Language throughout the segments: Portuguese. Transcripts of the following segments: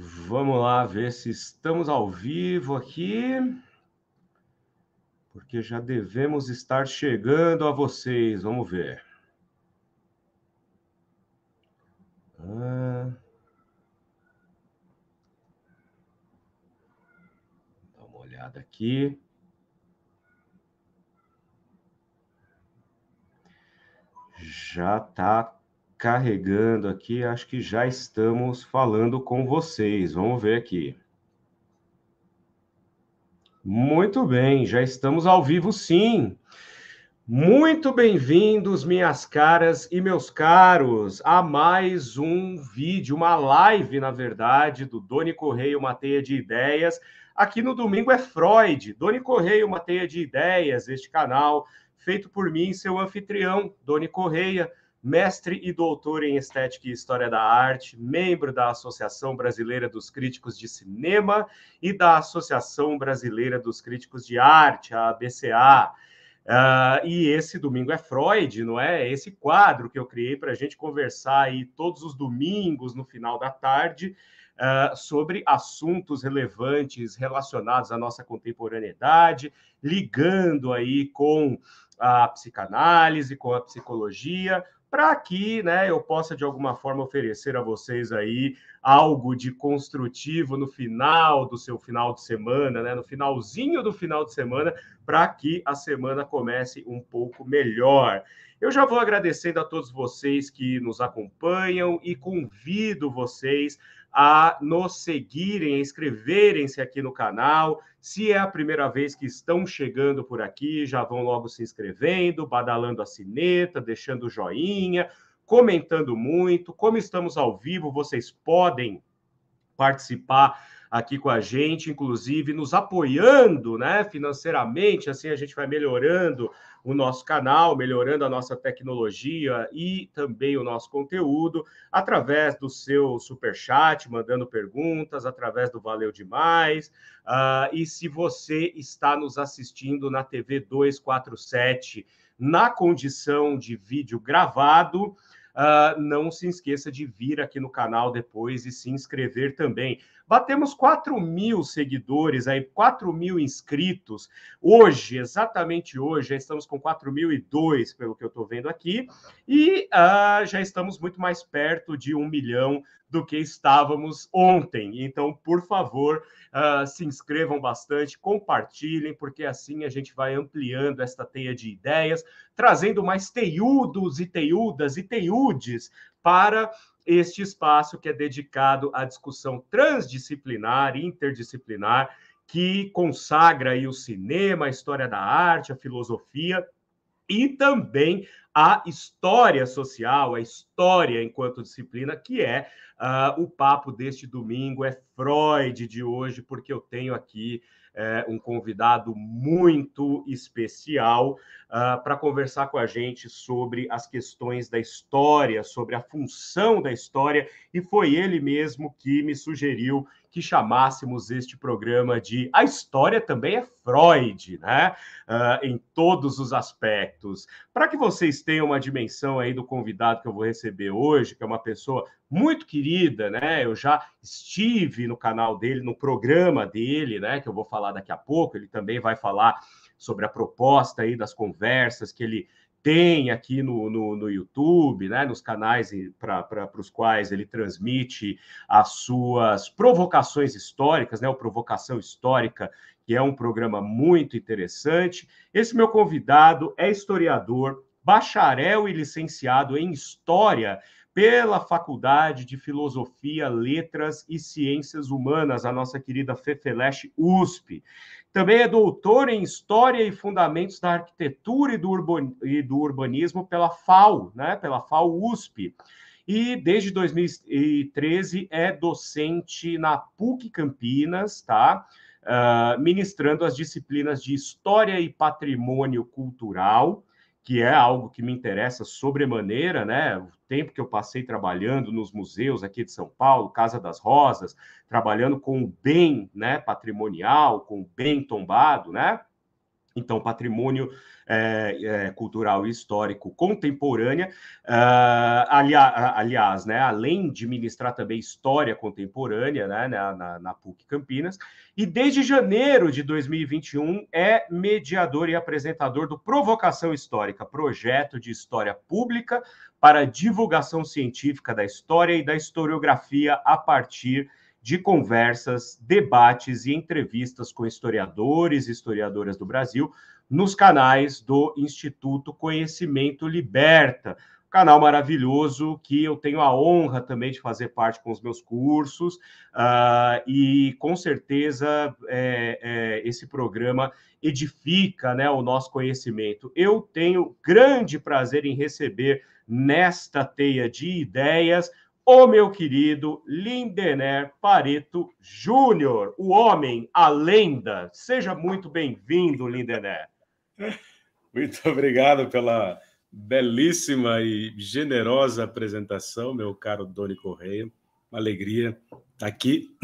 Vamos lá ver se estamos ao vivo aqui, porque já devemos estar chegando a vocês. Vamos ver. Dá uma olhada aqui. Já está carregando aqui, acho que já estamos falando com vocês. Vamos ver aqui. Muito bem, já estamos ao vivo, sim. Muito bem-vindos, minhas caras e meus caros, a mais um vídeo, uma live, na verdade, do Doni Correia, uma teia de ideias. Aqui no Domingo é Freud, Doni Correia, uma teia de ideias, este canal feito por mim, seu anfitrião, Doni Correia, mestre e doutor em Estética e História da Arte, membro da Associação Brasileira dos Críticos de Cinema e da Associação Brasileira dos Críticos de Arte, a ABCA. E esse Domingo é Freud, não é? Esse quadro que eu criei para a gente conversar aí todos os domingos, no final da tarde, sobre assuntos relevantes relacionados à nossa contemporaneidade, ligando aí com a psicanálise, com a psicologia, para que, né, eu possa de alguma forma oferecer a vocês aí algo de construtivo no final do seu final de semana, né, no finalzinho do final de semana, para que a semana comece um pouco melhor. Eu já vou agradecendo a todos vocês que nos acompanham e convido vocês a nos seguirem, a inscreverem-se aqui no canal. Se é a primeira vez que estão chegando por aqui, já vão logo se inscrevendo, badalando a sineta, deixando o joinha, comentando muito. Como estamos ao vivo, vocês podem participar aqui com a gente, inclusive nos apoiando, né, financeiramente, assim a gente vai melhorando o nosso canal, melhorando a nossa tecnologia e também o nosso conteúdo, através do seu superchat, mandando perguntas, através do Valeu Demais, e se você está nos assistindo na TV 247, na condição de vídeo gravado, não se esqueça de vir aqui no canal depois e se inscrever também. Batemos 4.000 seguidores, aí 4.000 inscritos. Hoje, exatamente hoje, já estamos com 4.002, pelo que eu estou vendo aqui, e já estamos muito mais perto de 1 milhão do que estávamos ontem. Então, por favor, se inscrevam bastante, compartilhem, porque assim a gente vai ampliando esta teia de ideias, trazendo mais teiudos e teiudas e teiudes para este espaço que é dedicado à discussão transdisciplinar e interdisciplinar, que consagra aí o cinema, a história da arte, a filosofia e também a história social, a história enquanto disciplina, que é o papo deste domingo, é Freud de hoje, porque eu tenho aqui um convidado muito especial para conversar com a gente sobre as questões da história, sobre a função da história, e foi ele mesmo que me sugeriu que chamássemos este programa de A História Também é Freud, né? Em todos os aspectos. Para que vocês tenham uma dimensão aí do convidado que eu vou receber hoje, que é uma pessoa muito querida, né? Eu já estive no canal dele, no programa dele, né? Que eu vou falar daqui a pouco. Ele também vai falar sobre a proposta aí das conversas que ele tem aqui no YouTube, né, nos canais para os quais ele transmite as suas provocações históricas, né, o Provocação Histórica, que é um programa muito interessante. Esse meu convidado é historiador, bacharel e licenciado em História pela Faculdade de Filosofia, Letras e Ciências Humanas, a nossa querida FEFELESH USP. Também é doutor em História e Fundamentos da Arquitetura e do Urbanismo pela FAU, né? Pela FAU USP. E desde 2013 é docente na PUC Campinas, tá? Ministrando as disciplinas de História e Patrimônio Cultural, que é algo que me interessa sobremaneira, né? O tempo que eu passei trabalhando nos museus aqui de São Paulo, Casa das Rosas, trabalhando com o bem, né, patrimonial, com o bem tombado, né? Então, patrimônio cultural e histórico contemporânea. Aliás, né, além de ministrar também história contemporânea, né, na PUC Campinas. E desde janeiro de 2021 é mediador e apresentador do Provocação Histórica, projeto de história pública para divulgação científica da história e da historiografia a partir de conversas, debates e entrevistas com historiadores e historiadoras do Brasil nos canais do Instituto Conhecimento Liberta, canal maravilhoso que eu tenho a honra também de fazer parte com os meus cursos, e com certeza esse programa edifica, né, o nosso conhecimento. Eu tenho grande prazer em receber nesta teia de ideias o meu querido Lindener Pareto Júnior, o homem, a lenda. Seja muito bem-vindo, Lindener. Muito obrigado pela belíssima e generosa apresentação, meu caro Doni Correia. Uma alegria estar aqui.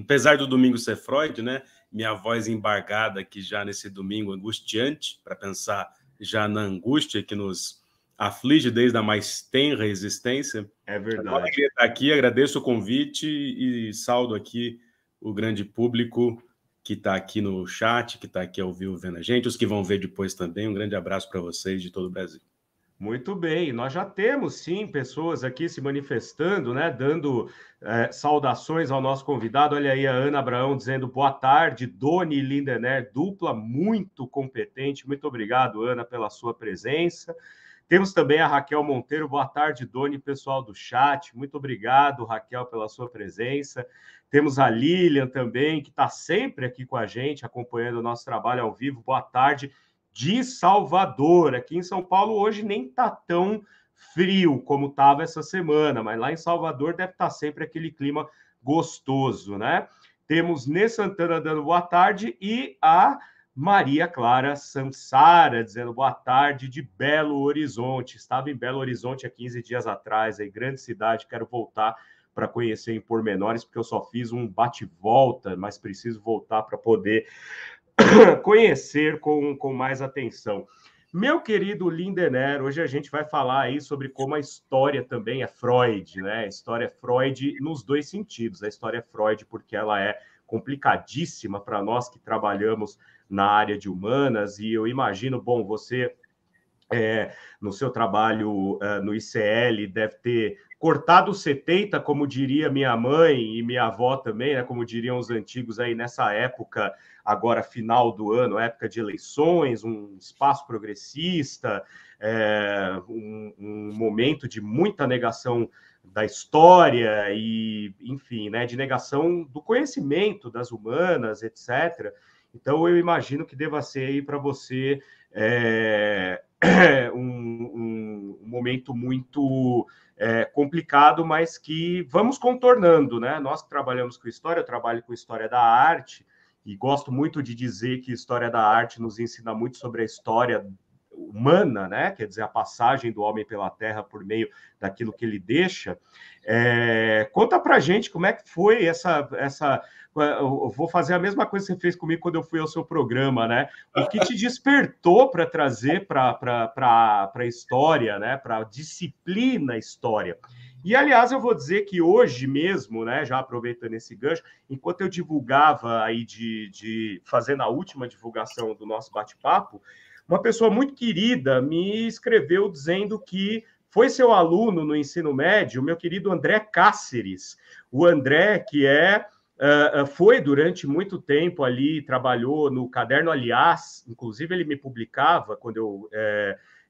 Apesar do domingo ser Freud, né? Minha voz embargada aqui já nesse domingo angustiante, para pensar já na angústia que nos aflige desde a mais tenra existência. É verdade. Uma alegria estar aqui, agradeço o convite e saldo aqui o grande público que está aqui no chat, que está aqui ao vivo vendo a gente, os que vão ver depois também. Um grande abraço para vocês de todo o Brasil. Muito bem, nós já temos sim pessoas aqui se manifestando, né, dando saudações ao nosso convidado. Olha aí a Ana Abraão dizendo boa tarde, Doni e Lindener, dupla muito competente. Muito obrigado, Ana, pela sua presença. Temos também a Raquel Monteiro. Boa tarde, Doni, pessoal do chat. Muito obrigado, Raquel, pela sua presença. Temos a Lilian também, que está sempre aqui com a gente, acompanhando o nosso trabalho ao vivo. Boa tarde, de Salvador. Aqui em São Paulo hoje nem está tão frio como estava essa semana, mas lá em Salvador deve estar sempre aquele clima gostoso, né? Temos Nê Santana dando boa tarde e a Maria Clara Sansara dizendo boa tarde de Belo Horizonte. Estava em Belo Horizonte há 15 dias atrás, aí grande cidade, quero voltar para conhecer em pormenores, porque eu só fiz um bate-volta, mas preciso voltar para poder conhecer com mais atenção. Meu querido Lindener, hoje a gente vai falar aí sobre como a história também é Freud, né? A história é Freud nos dois sentidos. A história é Freud porque ela é complicadíssima para nós que trabalhamos na área de humanas, e eu imagino, bom, você no seu trabalho no ICL deve ter cortado 70, como diria minha mãe e minha avó também, né, como diriam os antigos aí nessa época, agora final do ano, época de eleições, um espaço progressista, um momento de muita negação da história e, enfim, né, de negação do conhecimento das humanas, etc. Então, eu imagino que deva ser aí para você um momento muito complicado, mas que vamos contornando, né? Nós que trabalhamos com história, eu trabalho com história da arte, e gosto muito de dizer que história da arte nos ensina muito sobre a história humana, né? Quer dizer, a passagem do homem pela Terra por meio daquilo que ele deixa. Conta pra gente como é que foi essa. Eu vou fazer a mesma coisa que você fez comigo quando eu fui ao seu programa, né? O que te despertou para trazer para a história, né? Para a disciplina história. E, aliás, eu vou dizer que hoje mesmo, né, já aproveitando esse gancho, enquanto eu divulgava aí fazendo a última divulgação do nosso bate-papo, uma pessoa muito querida me escreveu dizendo que foi seu aluno no ensino médio, meu querido André Cáceres. O André, que foi durante muito tempo ali, trabalhou no Caderno Aliás, inclusive ele me publicava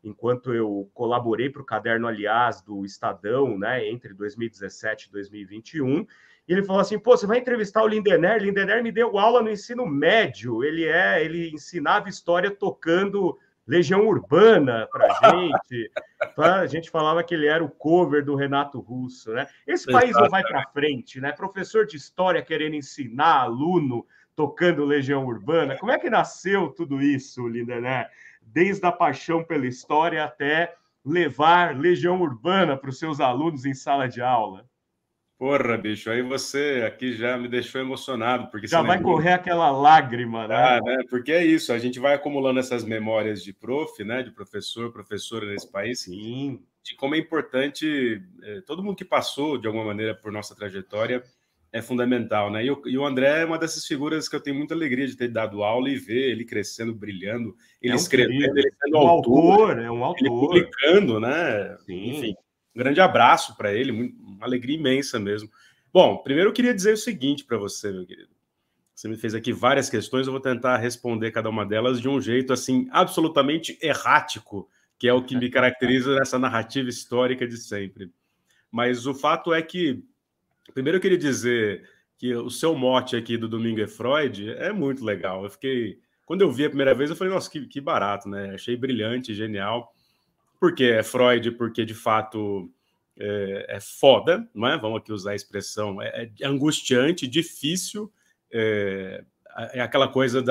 enquanto eu colaborei para o Caderno Aliás do Estadão, né, entre 2017 e 2021, e ele falou assim, pô, você vai entrevistar o Lindener? Lindener me deu aula no ensino médio, ele ensinava história tocando Legião Urbana para gente. A gente falava que ele era o cover do Renato Russo, né? Esse país não vai para frente, né? Professor de história querendo ensinar aluno tocando Legião Urbana. Como é que nasceu tudo isso, Lindener? Desde a paixão pela história até levar Legião Urbana para os seus alunos em sala de aula. Porra, bicho, aí você aqui já me deixou emocionado, porque você Já vai lembrou. correr aquela lágrima, né? Ah, né? Porque é isso, a gente vai acumulando essas memórias de prof, né? De professor, professora nesse país, Sim, de como é importante, todo mundo que passou de alguma maneira por nossa trajetória é fundamental, né? E o André é uma dessas figuras que eu tenho muita alegria de ter dado aula e ver ele crescendo, brilhando, é ele um escrevendo, ele querido. sendo Um autor, autor, é um ele autor. publicando, né? Enfim, Sim. um grande abraço para ele, uma alegria imensa mesmo. Bom, primeiro eu queria dizer o seguinte para você, meu querido. Você me fez aqui várias questões, eu vou tentar responder cada uma delas de um jeito assim absolutamente errático, que é o que me caracteriza nessa narrativa histórica de sempre. Mas o fato é que, primeiro eu queria dizer que o seu mote aqui do Domingo é Freud é muito legal. Eu fiquei, quando eu vi a primeira vez, eu falei, nossa, que barato, né? Achei brilhante, genial. Porque é Freud, porque de fato é foda, não é? Vamos aqui usar a expressão, é angustiante, difícil, é aquela coisa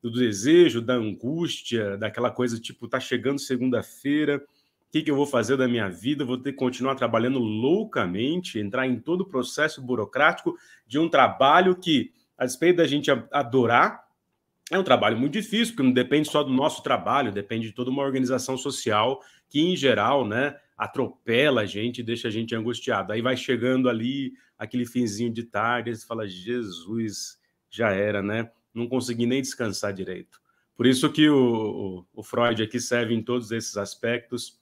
do desejo, da angústia, daquela coisa tipo, tá chegando segunda-feira, o que eu vou fazer da minha vida? Vou ter que continuar trabalhando loucamente, entrar em todo o processo burocrático de um trabalho que, a despeito da gente adorar, é um trabalho muito difícil, porque não depende só do nosso trabalho, depende de toda uma organização social que, em geral, né, atropela a gente e deixa a gente angustiado. Aí vai chegando ali aquele finzinho de tarde, e você fala, Jesus, já era, né? Não consegui nem descansar direito. Por isso que o Freud aqui serve em todos esses aspectos.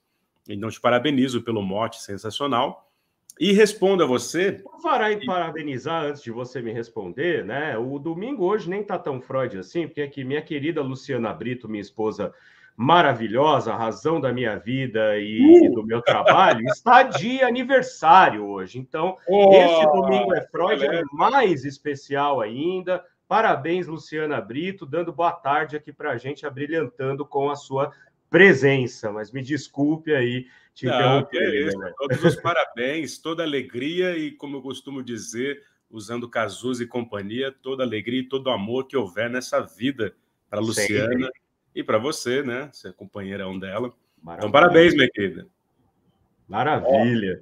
Então, te parabenizo pelo mote sensacional. E respondo a você. Vou parar e parabenizar antes de você me responder, né? O domingo hoje nem tá tão Freud assim, porque aqui minha querida Luciana Brito, minha esposa maravilhosa, a razão da minha vida e do meu trabalho, está de aniversário hoje. Então, esse domingo Oh, é Freud, é beleza. mais especial ainda. Parabéns, Luciana Brito, dando boa tarde aqui para a gente, abrilhantando com a sua presença. Mas me desculpe aí te Não, que interromper, é isso. né? Todos os parabéns, toda alegria e, como eu costumo dizer, usando Cazuza e companhia, toda alegria e todo amor que houver nessa vida para a Luciana Sempre. e para você, né? Ser companheirão dela. Então, Maravilha. parabéns, minha querida. Ó, Maravilha.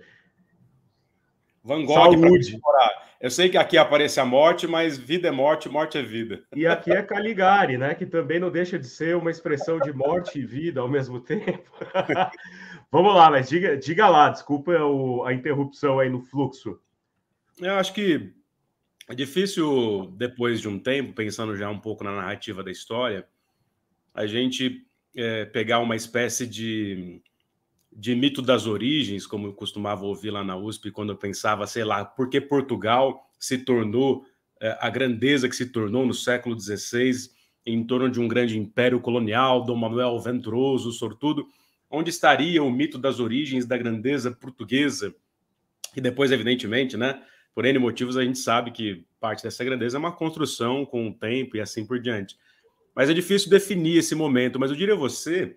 Van Gogh para Saúde. comemorar. Eu sei que aqui aparece a morte, mas vida é morte, morte é vida. E aqui é Caligari, né? Que também não deixa de ser uma expressão de morte e vida ao mesmo tempo. Vamos lá, mas diga lá, desculpa a interrupção aí no fluxo. Eu acho que é difícil, depois de um tempo, pensando já um pouco na narrativa da história, a gente pegar uma espécie de mito das origens, como eu costumava ouvir lá na USP, quando eu pensava, sei lá, por que Portugal se tornou a grandeza que se tornou no século XVI, em torno de um grande império colonial, Dom Manuel Venturoso, sortudo, onde estaria o mito das origens da grandeza portuguesa, e depois, evidentemente, né, por N motivos, a gente sabe que parte dessa grandeza é uma construção com o tempo e assim por diante. Mas é difícil definir esse momento, mas eu diria a você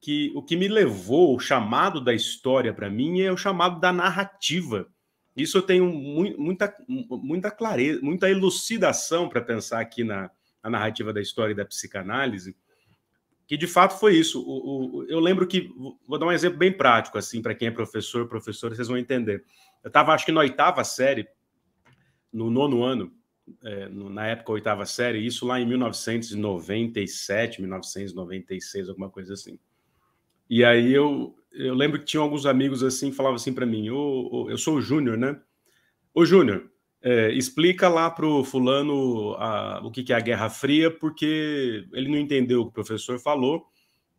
que o que me levou, o chamado da história para mim é o chamado da narrativa. Isso eu tenho muita clareza, muita elucidação para pensar aqui na narrativa da história e da psicanálise, que de fato foi isso. Eu lembro que, vou dar um exemplo bem prático, assim, para quem é professor, professora, vocês vão entender. Eu estava, acho que na oitava série, no nono ano, na época, oitava série, isso lá em 1997, 1996, alguma coisa assim. E aí eu lembro que tinha alguns amigos assim, falavam assim para mim, eu sou o Júnior, né? Ô Júnior, explica lá pro fulano o que é a Guerra Fria, porque ele não entendeu o que o professor falou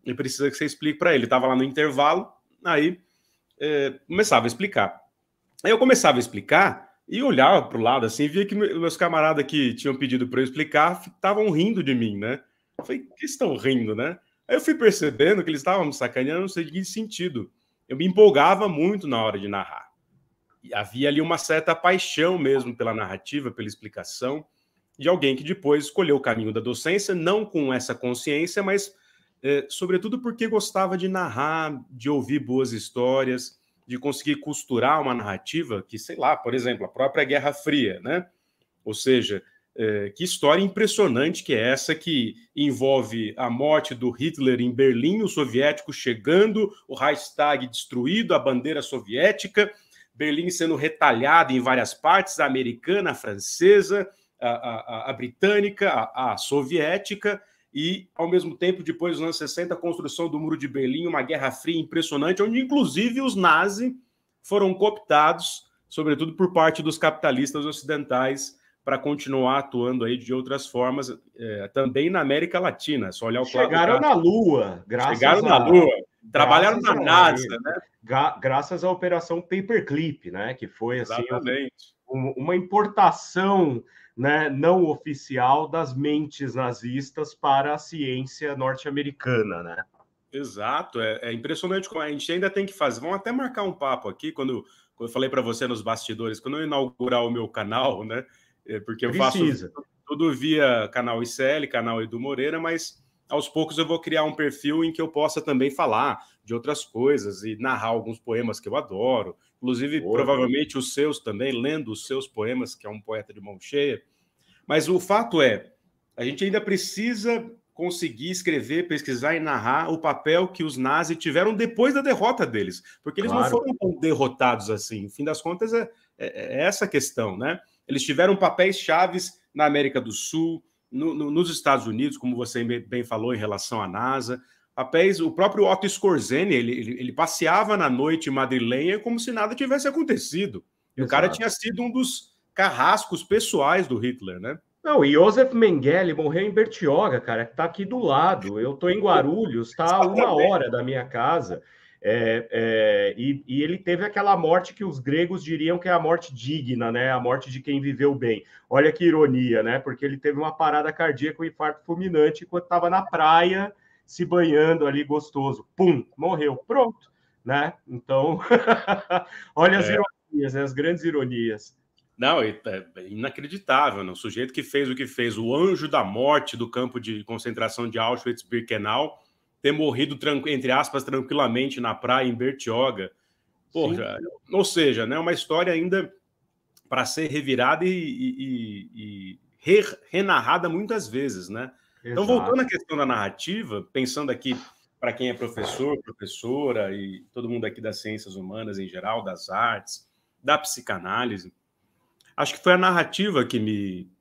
e precisa que você explique para ele. Ele estava lá no intervalo, aí começava a explicar. Aí eu começava a explicar e olhava para o lado assim, via que meus camaradas que tinham pedido para eu explicar estavam rindo de mim, né? Eu falei, que estão rindo, né? Aí eu fui percebendo que eles estavam me sacaneando no seguinte sentido. Eu me empolgava muito na hora de narrar. E havia ali uma certa paixão mesmo pela narrativa, pela explicação, de alguém que depois escolheu o caminho da docência, não com essa consciência, mas sobretudo porque gostava de narrar, de ouvir boas histórias, de conseguir costurar uma narrativa que, sei lá, por exemplo, a própria Guerra Fria, né? Ou seja, que história impressionante que é essa que envolve a morte do Hitler em Berlim, os soviéticos chegando, o Reichstag destruído, a bandeira soviética, Berlim sendo retalhada em várias partes, a americana, a francesa, a britânica, a soviética, e, ao mesmo tempo, depois dos anos 60, a construção do Muro de Berlim, uma guerra fria impressionante, onde, inclusive, os nazis foram cooptados, sobretudo por parte dos capitalistas ocidentais, para continuar atuando aí de outras formas, também na América Latina. Só olhar o Chegaram na Lua, chegaram na Lua, trabalharam na NASA, ele, né? Graças à Operação Paperclip, né? Que foi assim uma importação, né, não oficial das mentes nazistas para a ciência norte-americana, né? Exato, é impressionante como a gente ainda tem que fazer. Vamos até marcar um papo aqui quando eu falei para você nos bastidores, quando eu inaugurar o meu canal, né? Porque eu faço tudo via canal ICL, canal Edu Moreira, mas aos poucos eu vou criar um perfil em que eu possa também falar de outras coisas e narrar alguns poemas que eu adoro, inclusive provavelmente os seus também, lendo os seus poemas, que é um poeta de mão cheia. Mas o fato é, a gente ainda precisa conseguir escrever, pesquisar e narrar o papel que os nazis tiveram depois da derrota deles, porque eles não foram tão derrotados assim. No fim das contas, é essa a questão, né? Eles tiveram papéis chaves na América do Sul, nos Estados Unidos, como você bem falou em relação à NASA. Papéis, o próprio Otto Skorzeny, ele passeava na noite madrilenha como se nada tivesse acontecido. E o cara tinha sido um dos carrascos pessoais do Hitler, né? Não, e Josef Mengele morreu em Bertioga, cara, que tá aqui do lado. Eu tô em Guarulhos, tá a 1 hora da minha casa. E ele teve aquela morte que os gregos diriam que é a morte digna, né? A morte de quem viveu bem. Olha que ironia, né? Porque ele teve uma parada cardíaca, um infarto fulminante, enquanto estava na praia, se banhando ali gostoso. Pum, morreu. Pronto, né? Então, olha as ironias, né? As grandes ironias. Não, é inacreditável, né? O sujeito que fez o que fez, o anjo da morte do campo de concentração de Auschwitz-Birkenau, ter morrido, entre aspas, tranquilamente na praia em Bertioga. Porra, ou seja, né, uma história ainda para ser revirada e renarrada muitas vezes, né? Então, voltando à questão da narrativa, pensando aqui para quem é professor, professora e todo mundo aqui das ciências humanas em geral, das artes, da psicanálise, acho que foi a narrativa que me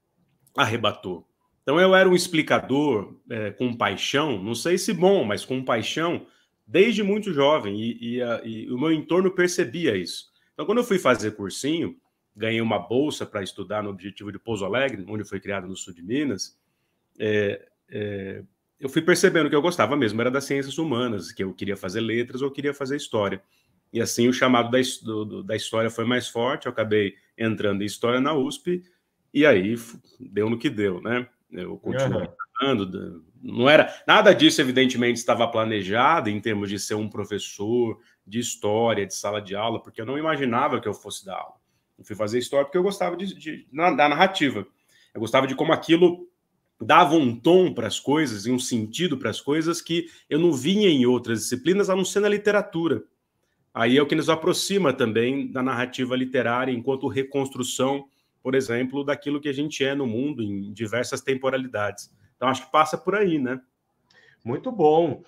arrebatou. Então, eu era um explicador com paixão, não sei se bom, mas com paixão, desde muito jovem, e o meu entorno percebia isso. Então, quando eu fui fazer cursinho, ganhei uma bolsa para estudar no Objetivo de Pouso Alegre, onde foi criado no sul de Minas, eu fui percebendo que eu gostava mesmo, era das ciências humanas, que eu queria fazer letras ou queria fazer história. E assim o chamado da história foi mais forte, eu acabei entrando em história na USP, e aí deu no que deu, né? Eu continuei estudando, não era nada disso, evidentemente, estava planejado em termos de ser um professor de história, de sala de aula, porque eu não imaginava que eu fosse dar aula. Eu fui fazer história porque eu gostava da narrativa. Eu gostava de como aquilo dava um tom para as coisas e um sentido para as coisas que eu não vinha em outras disciplinas, a não ser na literatura. Aí é o que nos aproxima também da narrativa literária enquanto reconstrução, por exemplo, daquilo que a gente é no mundo em diversas temporalidades. Então, acho que passa por aí, né? Muito bom.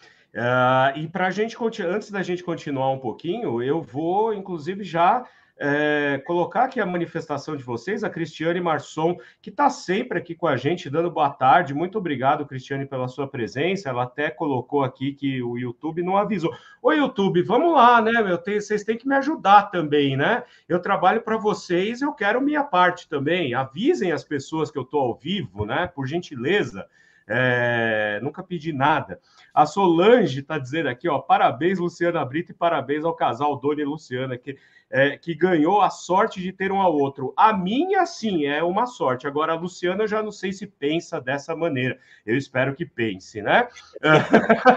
E para a gente, antes da gente continuar um pouquinho, eu vou, inclusive, já colocar aqui a manifestação de vocês, a Cristiane Marçom, que está sempre aqui com a gente, dando boa tarde. Muito obrigado, Cristiane, pela sua presença. Ela até colocou aqui que o YouTube não avisou. Ô, YouTube, vamos lá, né? Vocês têm que me ajudar também, né? Eu trabalho para vocês, eu quero minha parte também. Avisem as pessoas que eu estou ao vivo, né? Por gentileza. Nunca pedi nada. A Solange está dizendo aqui, ó, parabéns, Luciana Brito, e parabéns ao casal Dona e Luciana, que ganhou a sorte de ter um ao outro. A minha, sim, é uma sorte. Agora, a Luciana, eu já não sei se pensa dessa maneira. Eu espero que pense, né?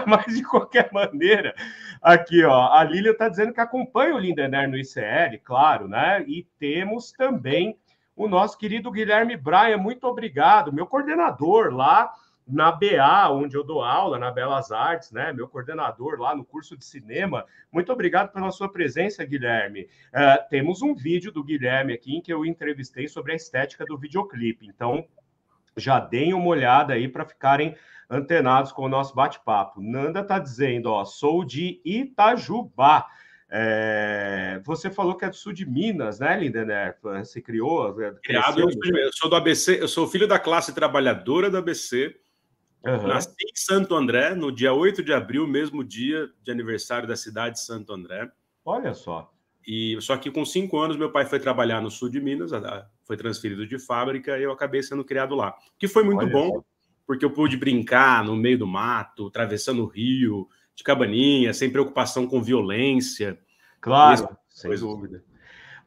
Mas, de qualquer maneira, aqui, ó, a Lília está dizendo que acompanha o Lindener no ICL, claro, né? E temos também o nosso querido Guilherme Braia, muito obrigado, meu coordenador lá na BA, onde eu dou aula, na Belas Artes, né? Meu coordenador lá no curso de cinema. Muito obrigado pela sua presença, Guilherme. Temos um vídeo do Guilherme aqui em que eu entrevistei sobre a estética do videoclipe. Então, já deem uma olhada aí para ficarem antenados com o nosso bate-papo. Nanda está dizendo, ó, sou de Itajubá. Você falou que é do sul de Minas, né, Lindener? Você criou, Criado cresceu? eu sou do ABC, eu sou filho da classe trabalhadora do ABC. Uhum. Nasci em Santo André, no dia 8 de abril, mesmo dia de aniversário da cidade de Santo André. Olha só. E só que com 5 anos meu pai foi trabalhar no sul de Minas, foi transferido de fábrica e eu acabei sendo criado lá. Que foi muito Olha bom, só. porque eu pude brincar no meio do mato, atravessando o rio, de cabaninha, sem preocupação com violência. Claro, sem Coisas. dúvida.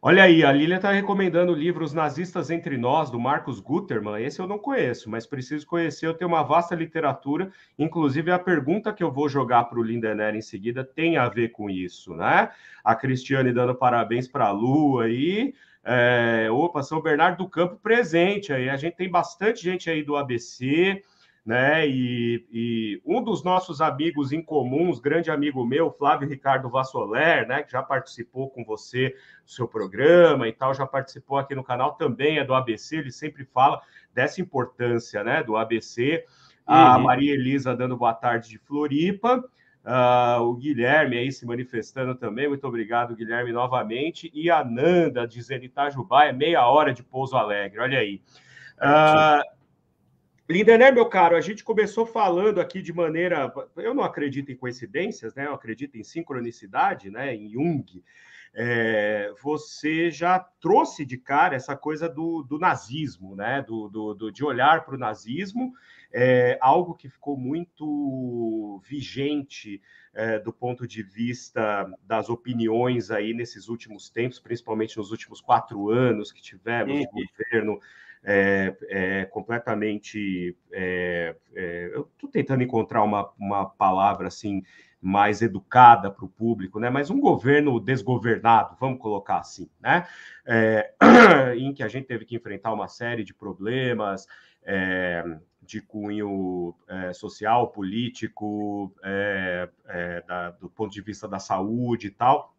Olha aí, a Lília está recomendando o livro Os Nazistas Entre Nós, do Marcus Gutermann. Esse eu não conheço, mas preciso conhecer. Eu tenho uma vasta literatura, inclusive a pergunta que eu vou jogar para o Lindener em seguida tem a ver com isso, né? A Cristiane dando parabéns para a Lu aí. Opa, São Bernardo do Campo presente aí. A gente tem bastante gente aí do ABC, né? E um dos nossos amigos em comuns, grande amigo meu, Flávio Ricardo Vassoler, né? Que já participou com você do seu programa e tal, já participou aqui no canal, também é do ABC, ele sempre fala dessa importância, né? Do ABC. A Maria Elisa dando boa tarde de Floripa. O Guilherme aí se manifestando também, muito obrigado, Guilherme, novamente. E a Nanda dizendo Itajubá é meia hora de Pouso Alegre, olha aí. Lindener, meu caro, a gente começou falando aqui de maneira. Eu não acredito em coincidências, né? Eu acredito em sincronicidade, né? Em Jung. Você já trouxe de cara essa coisa do nazismo, né? De olhar para o nazismo, algo que ficou muito vigente do ponto de vista das opiniões aí nesses últimos tempos, principalmente nos últimos 4 anos que tivemos o governo completamente. Eu estou tentando encontrar uma palavra assim mais educada para o público, né? Mas um governo desgovernado, vamos colocar assim, né? Em que a gente teve que enfrentar uma série de problemas de cunho social, político, do ponto de vista da saúde e tal.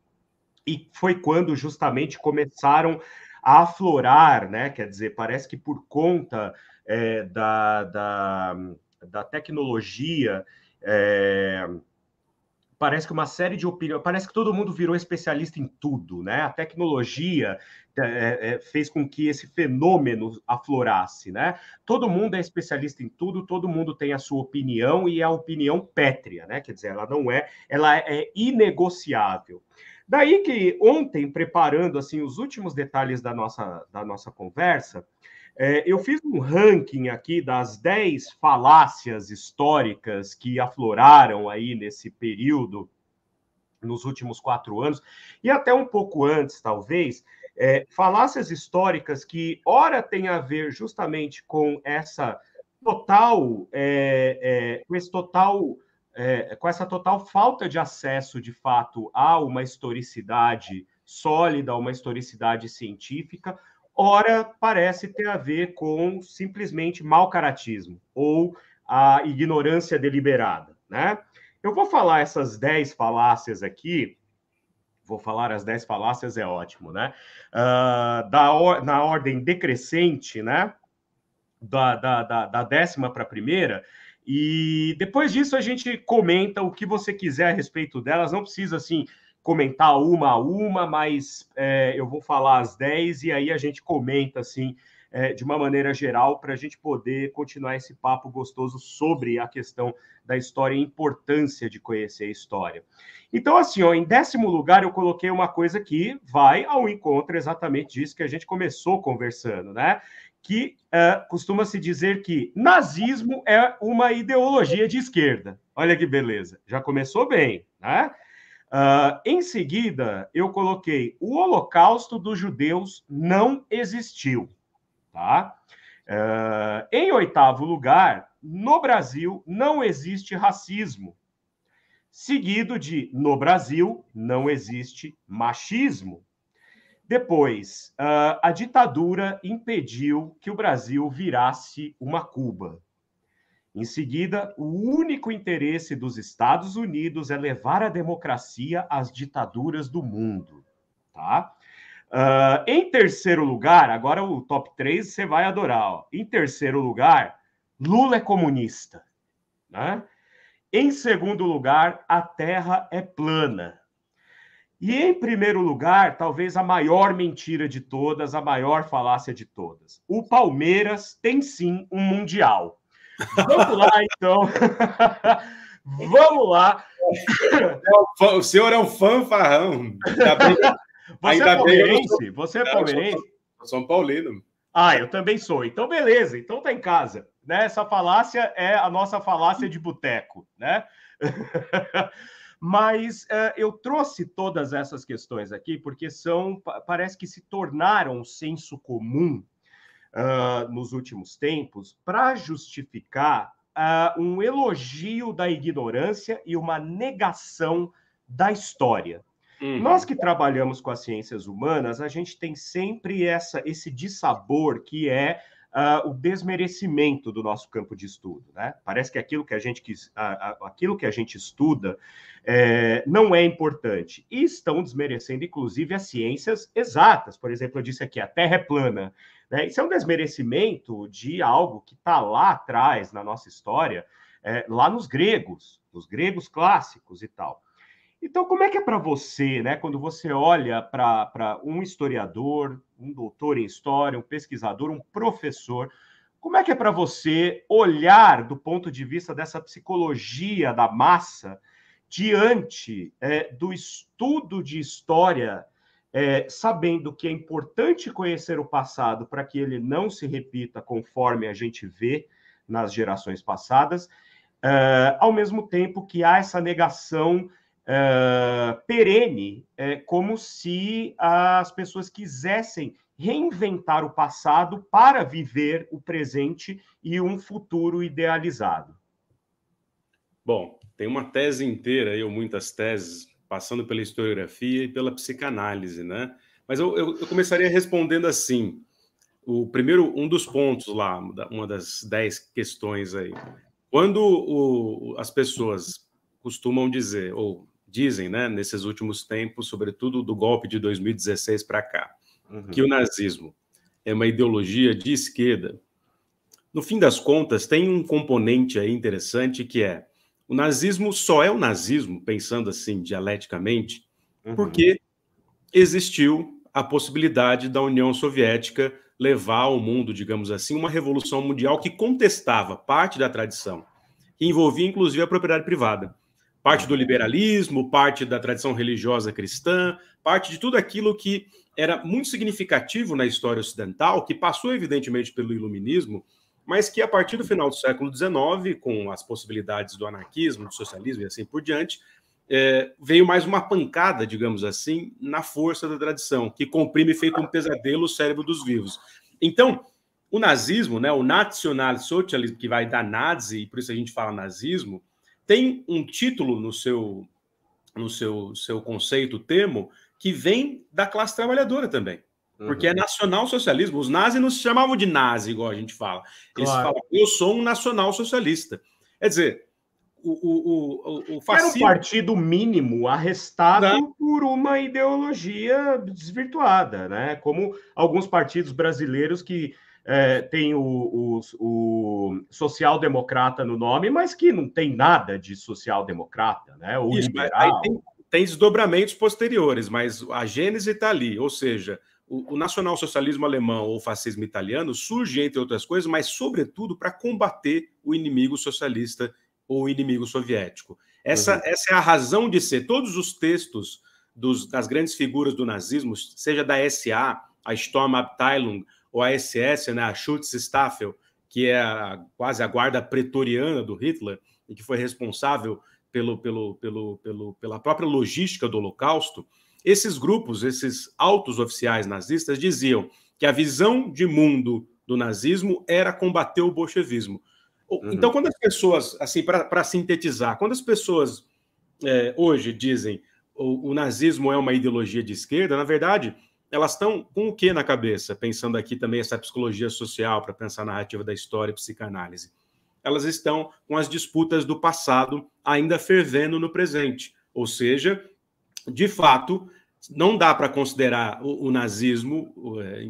E foi quando justamente começaram a aflorar, né? Quer dizer, parece que por conta da tecnologia, parece que uma série de opiniões, parece que todo mundo virou especialista em tudo, né? A tecnologia fez com que esse fenômeno aflorasse, né? Todo mundo é especialista em tudo, todo mundo tem a sua opinião e a opinião pétrea, né? Quer dizer, ela é inegociável. Daí que ontem, preparando assim os últimos detalhes da nossa conversa, eu fiz um ranking aqui das 10 falácias históricas que afloraram aí nesse período, nos últimos 4 anos, e até um pouco antes, talvez, falácias históricas que, ora, tem a ver justamente com essa total, com essa total falta de acesso, de fato, a uma historicidade sólida, uma historicidade científica, ora parece ter a ver com simplesmente mau caratismo ou a ignorância deliberada, né? Eu vou falar essas 10 falácias aqui, vou falar as 10 falácias, é ótimo, né? Na ordem decrescente, né? Da décima para a primeira, e depois disso a gente comenta o que você quiser a respeito delas, não precisa, assim, comentar uma a uma, mas eu vou falar as 10 e aí a gente comenta, assim, de uma maneira geral, para a gente poder continuar esse papo gostoso sobre a questão da história e a importância de conhecer a história. Então, assim, ó, em 10º lugar, eu coloquei uma coisa que vai ao encontro exatamente disso que a gente começou conversando, né? Que costuma-se dizer que nazismo é uma ideologia de esquerda. Olha que beleza, já começou bem, né? Em seguida, eu coloquei o Holocausto dos judeus não existiu, tá? Em 8º lugar, no Brasil não existe racismo, seguido de no Brasil não existe machismo. Depois, a ditadura impediu que o Brasil virasse uma Cuba. Em seguida, o único interesse dos Estados Unidos é levar a democracia às ditaduras do mundo. Tá? Em terceiro lugar, agora o top 3 você vai adorar. Ó. Em terceiro lugar, Lula é comunista. Né? Em segundo lugar, a Terra é plana. E, em primeiro lugar, talvez a maior mentira de todas, a maior falácia de todas. O Palmeiras tem sim um Mundial. Vamos lá, então. Vamos lá. O senhor é um fanfarrão. Você é palmeirense? Você é palmeirense? Eu sou um paulino. Ah, eu também sou. Então, beleza. Então tá em casa. Né? Essa falácia é a nossa falácia de boteco, né? Mas eu trouxe todas essas questões aqui porque parece que se tornaram um senso comum nos últimos tempos para justificar um elogio da ignorância e uma negação da história. Nós que trabalhamos com as ciências humanas, a gente tem sempre esse dissabor que é o desmerecimento do nosso campo de estudo, né? Parece que aquilo que a gente estuda não é importante. E estão desmerecendo, inclusive, as ciências exatas. Por exemplo, eu disse aqui, a Terra é plana. Né? Isso é um desmerecimento de algo que está lá atrás na nossa história, lá nos gregos clássicos e tal. Então, como é que é para você, né, quando você olha para um historiador, um doutor em história, um pesquisador, um professor, como é que é para você olhar do ponto de vista dessa psicologia da massa diante do estudo de história, sabendo que é importante conhecer o passado para que ele não se repita conforme a gente vê nas gerações passadas, ao mesmo tempo que há essa negação perene, como se as pessoas quisessem reinventar o passado para viver o presente e um futuro idealizado. Bom, tem uma tese inteira, ou muitas teses, passando pela historiografia e pela psicanálise, né? Mas eu começaria respondendo assim. Um dos pontos lá, uma das 10 questões aí. Quando as pessoas costumam dizer, ou dizem, né, nesses últimos tempos, sobretudo do golpe de 2016 para cá, que o nazismo é uma ideologia de esquerda, no fim das contas, tem um componente aí interessante que é o nazismo só é o nazismo, pensando assim dialeticamente, porque existiu a possibilidade da União Soviética levar ao mundo, digamos assim, uma revolução mundial que contestava parte da tradição, que envolvia inclusive a propriedade privada. Parte do liberalismo, parte da tradição religiosa cristã, parte de tudo aquilo que era muito significativo na história ocidental, que passou evidentemente pelo iluminismo, mas que a partir do final do século XIX, com as possibilidades do anarquismo, do socialismo e assim por diante, veio mais uma pancada, digamos assim, na força da tradição, que comprime feito um pesadelo o cérebro dos vivos. Então, o nazismo, né, o nacionalsocialismo, que vai dar nazi, e por isso a gente fala nazismo, tem um título no seu conceito, termo, que vem da classe trabalhadora também. Porque é nacional-socialismo. Os nazis não se chamavam de nazi, igual a gente fala. Eles falam, eu sou um nacional-socialista. Quer dizer, o fascismo... Era um partido mínimo arrestado por uma ideologia desvirtuada, né? Como alguns partidos brasileiros que tem o social-democrata no nome, mas que não tem nada de social-democrata, né? Ou liberal. Aí tem desdobramentos posteriores, mas a gênese está ali, ou seja, o nacional-socialismo alemão ou o fascismo italiano surge, entre outras coisas, mas sobretudo para combater o inimigo socialista ou o inimigo soviético. Essa é a razão de ser. Todos os textos das grandes figuras do nazismo, seja da SA, a Sturmabteilung, ou a SS, né, a Schutzstaffel, que é quase a guarda pretoriana do Hitler, e que foi responsável pela própria logística do Holocausto, esses grupos, esses altos oficiais nazistas, diziam que a visão de mundo do nazismo era combater o bolchevismo. Então, quando as pessoas, assim, para sintetizar, quando as pessoas hoje dizem o nazismo é uma ideologia de esquerda, na verdade, elas estão com o que na cabeça? Pensando aqui também essa psicologia social, para pensar a narrativa da história e psicanálise. Elas estão com as disputas do passado ainda fervendo no presente. Ou seja, de fato, não dá para considerar o nazismo,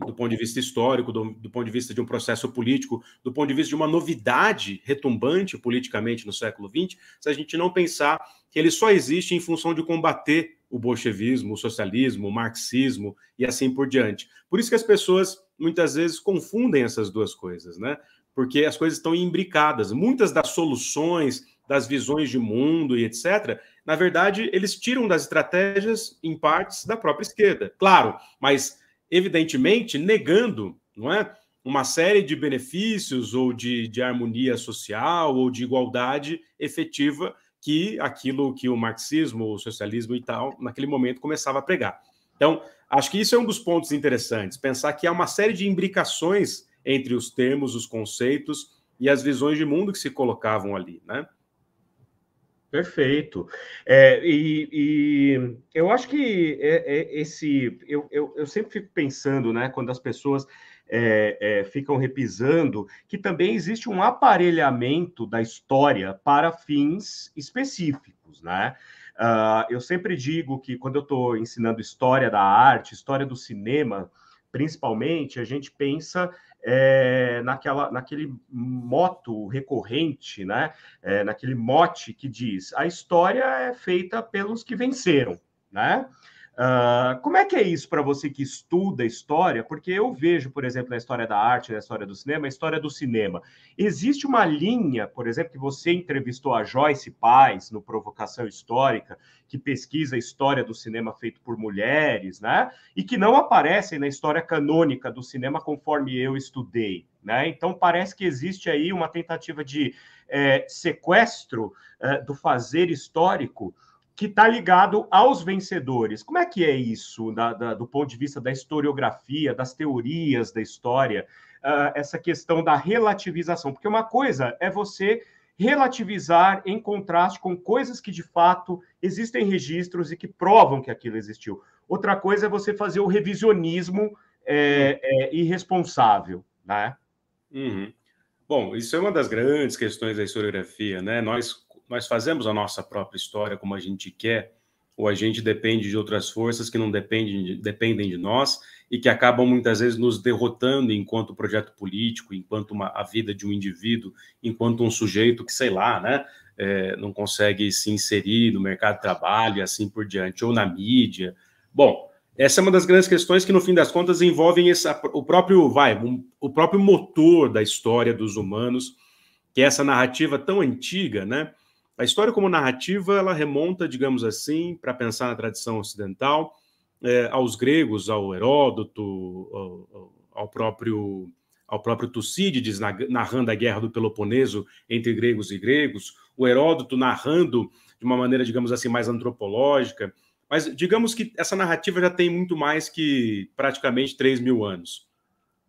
do ponto de vista histórico, do ponto de vista de um processo político, do ponto de vista de uma novidade retumbante politicamente no século XX, se a gente não pensar que ele só existe em função de combater o bolchevismo, o socialismo, o marxismo e assim por diante. Por isso que as pessoas muitas vezes confundem essas duas coisas, né? Porque as coisas estão imbricadas. Muitas das soluções, das visões de mundo e etc., na verdade, eles tiram das estratégias, em partes, da própria esquerda. Claro, mas, evidentemente, negando, não é, uma série de benefícios ou de harmonia social ou de igualdade efetiva que aquilo que o marxismo, o socialismo e tal, naquele momento, começava a pregar. Então, acho que isso é um dos pontos interessantes, pensar que há uma série de imbricações entre os termos, os conceitos e as visões de mundo que se colocavam ali, né? Perfeito. Eu acho que eu sempre fico pensando, né, quando as pessoas ficam repisando, que também existe um aparelhamento da história para fins específicos, né? Eu sempre digo que quando eu estou ensinando história da arte, história do cinema, principalmente, a gente pensa naquele moto recorrente, né? Naquele mote que diz: a história é feita pelos que venceram, né? Como é que é isso para você que estuda história? Porque eu vejo, por exemplo, na história da arte, na história do cinema, a história do cinema. Existe uma linha, por exemplo, que você entrevistou a Joyce Paz no Provocação Histórica, que pesquisa a história do cinema feito por mulheres, né? E que não aparecem na história canônica do cinema conforme eu estudei, né? Então parece que existe aí uma tentativa de sequestro do fazer histórico que está ligado aos vencedores. Como é que é isso, do ponto de vista da historiografia, das teorias da história, essa questão da relativização? Porque uma coisa é você relativizar em contraste com coisas que, de fato, existem registros e que provam que aquilo existiu. Outra coisa é você fazer o revisionismo irresponsável, né? Uhum. Bom, isso é uma das grandes questões da historiografia, né? Nós fazemos a nossa própria história como a gente quer, ou a gente depende de outras forças que não dependem de nós e que acabam muitas vezes nos derrotando enquanto projeto político, enquanto a vida de um indivíduo, enquanto um sujeito que, sei lá, né, não consegue se inserir no mercado de trabalho e assim por diante, ou na mídia. Bom, essa é uma das grandes questões que, no fim das contas, envolvem o próprio motor da história dos humanos, que é essa narrativa tão antiga, né? A história como narrativa, ela remonta, digamos assim, para pensar na tradição ocidental, aos gregos, ao Heródoto, ao próprio Tucídides, narrando a guerra do Peloponeso entre gregos e gregos, o Heródoto narrando de uma maneira, digamos assim, mais antropológica. Mas digamos que essa narrativa já tem muito mais que praticamente 3.000 anos.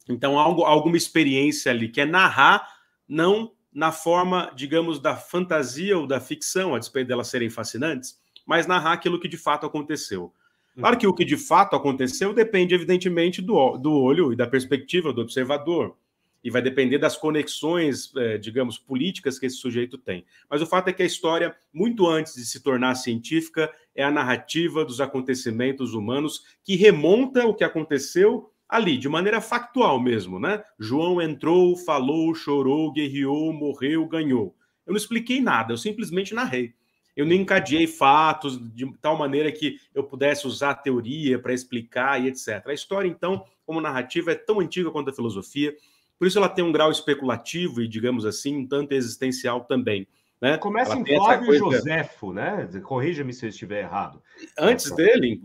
Então, há alguma experiência ali, que é narrar, não na forma, digamos, da fantasia ou da ficção, a despeito delas serem fascinantes, mas narrar aquilo que de fato aconteceu. Claro que o que de fato aconteceu depende, evidentemente, do olho e da perspectiva do observador. E vai depender das conexões, digamos, políticas que esse sujeito tem. Mas o fato é que a história, muito antes de se tornar científica, é a narrativa dos acontecimentos humanos que remonta o que aconteceu ali, de maneira factual mesmo, né? João entrou, falou, chorou, guerreou, morreu, ganhou. Eu não expliquei nada, eu simplesmente narrei. Eu nem encadeei fatos de tal maneira que eu pudesse usar a teoria para explicar e etc. A história, então, como narrativa, é tão antiga quanto a filosofia, por isso ela tem um grau especulativo e, digamos assim, um tanto existencial também. Né? Começa em Flávio Joséfo, né? Corrija-me se eu estiver errado. Antes dele,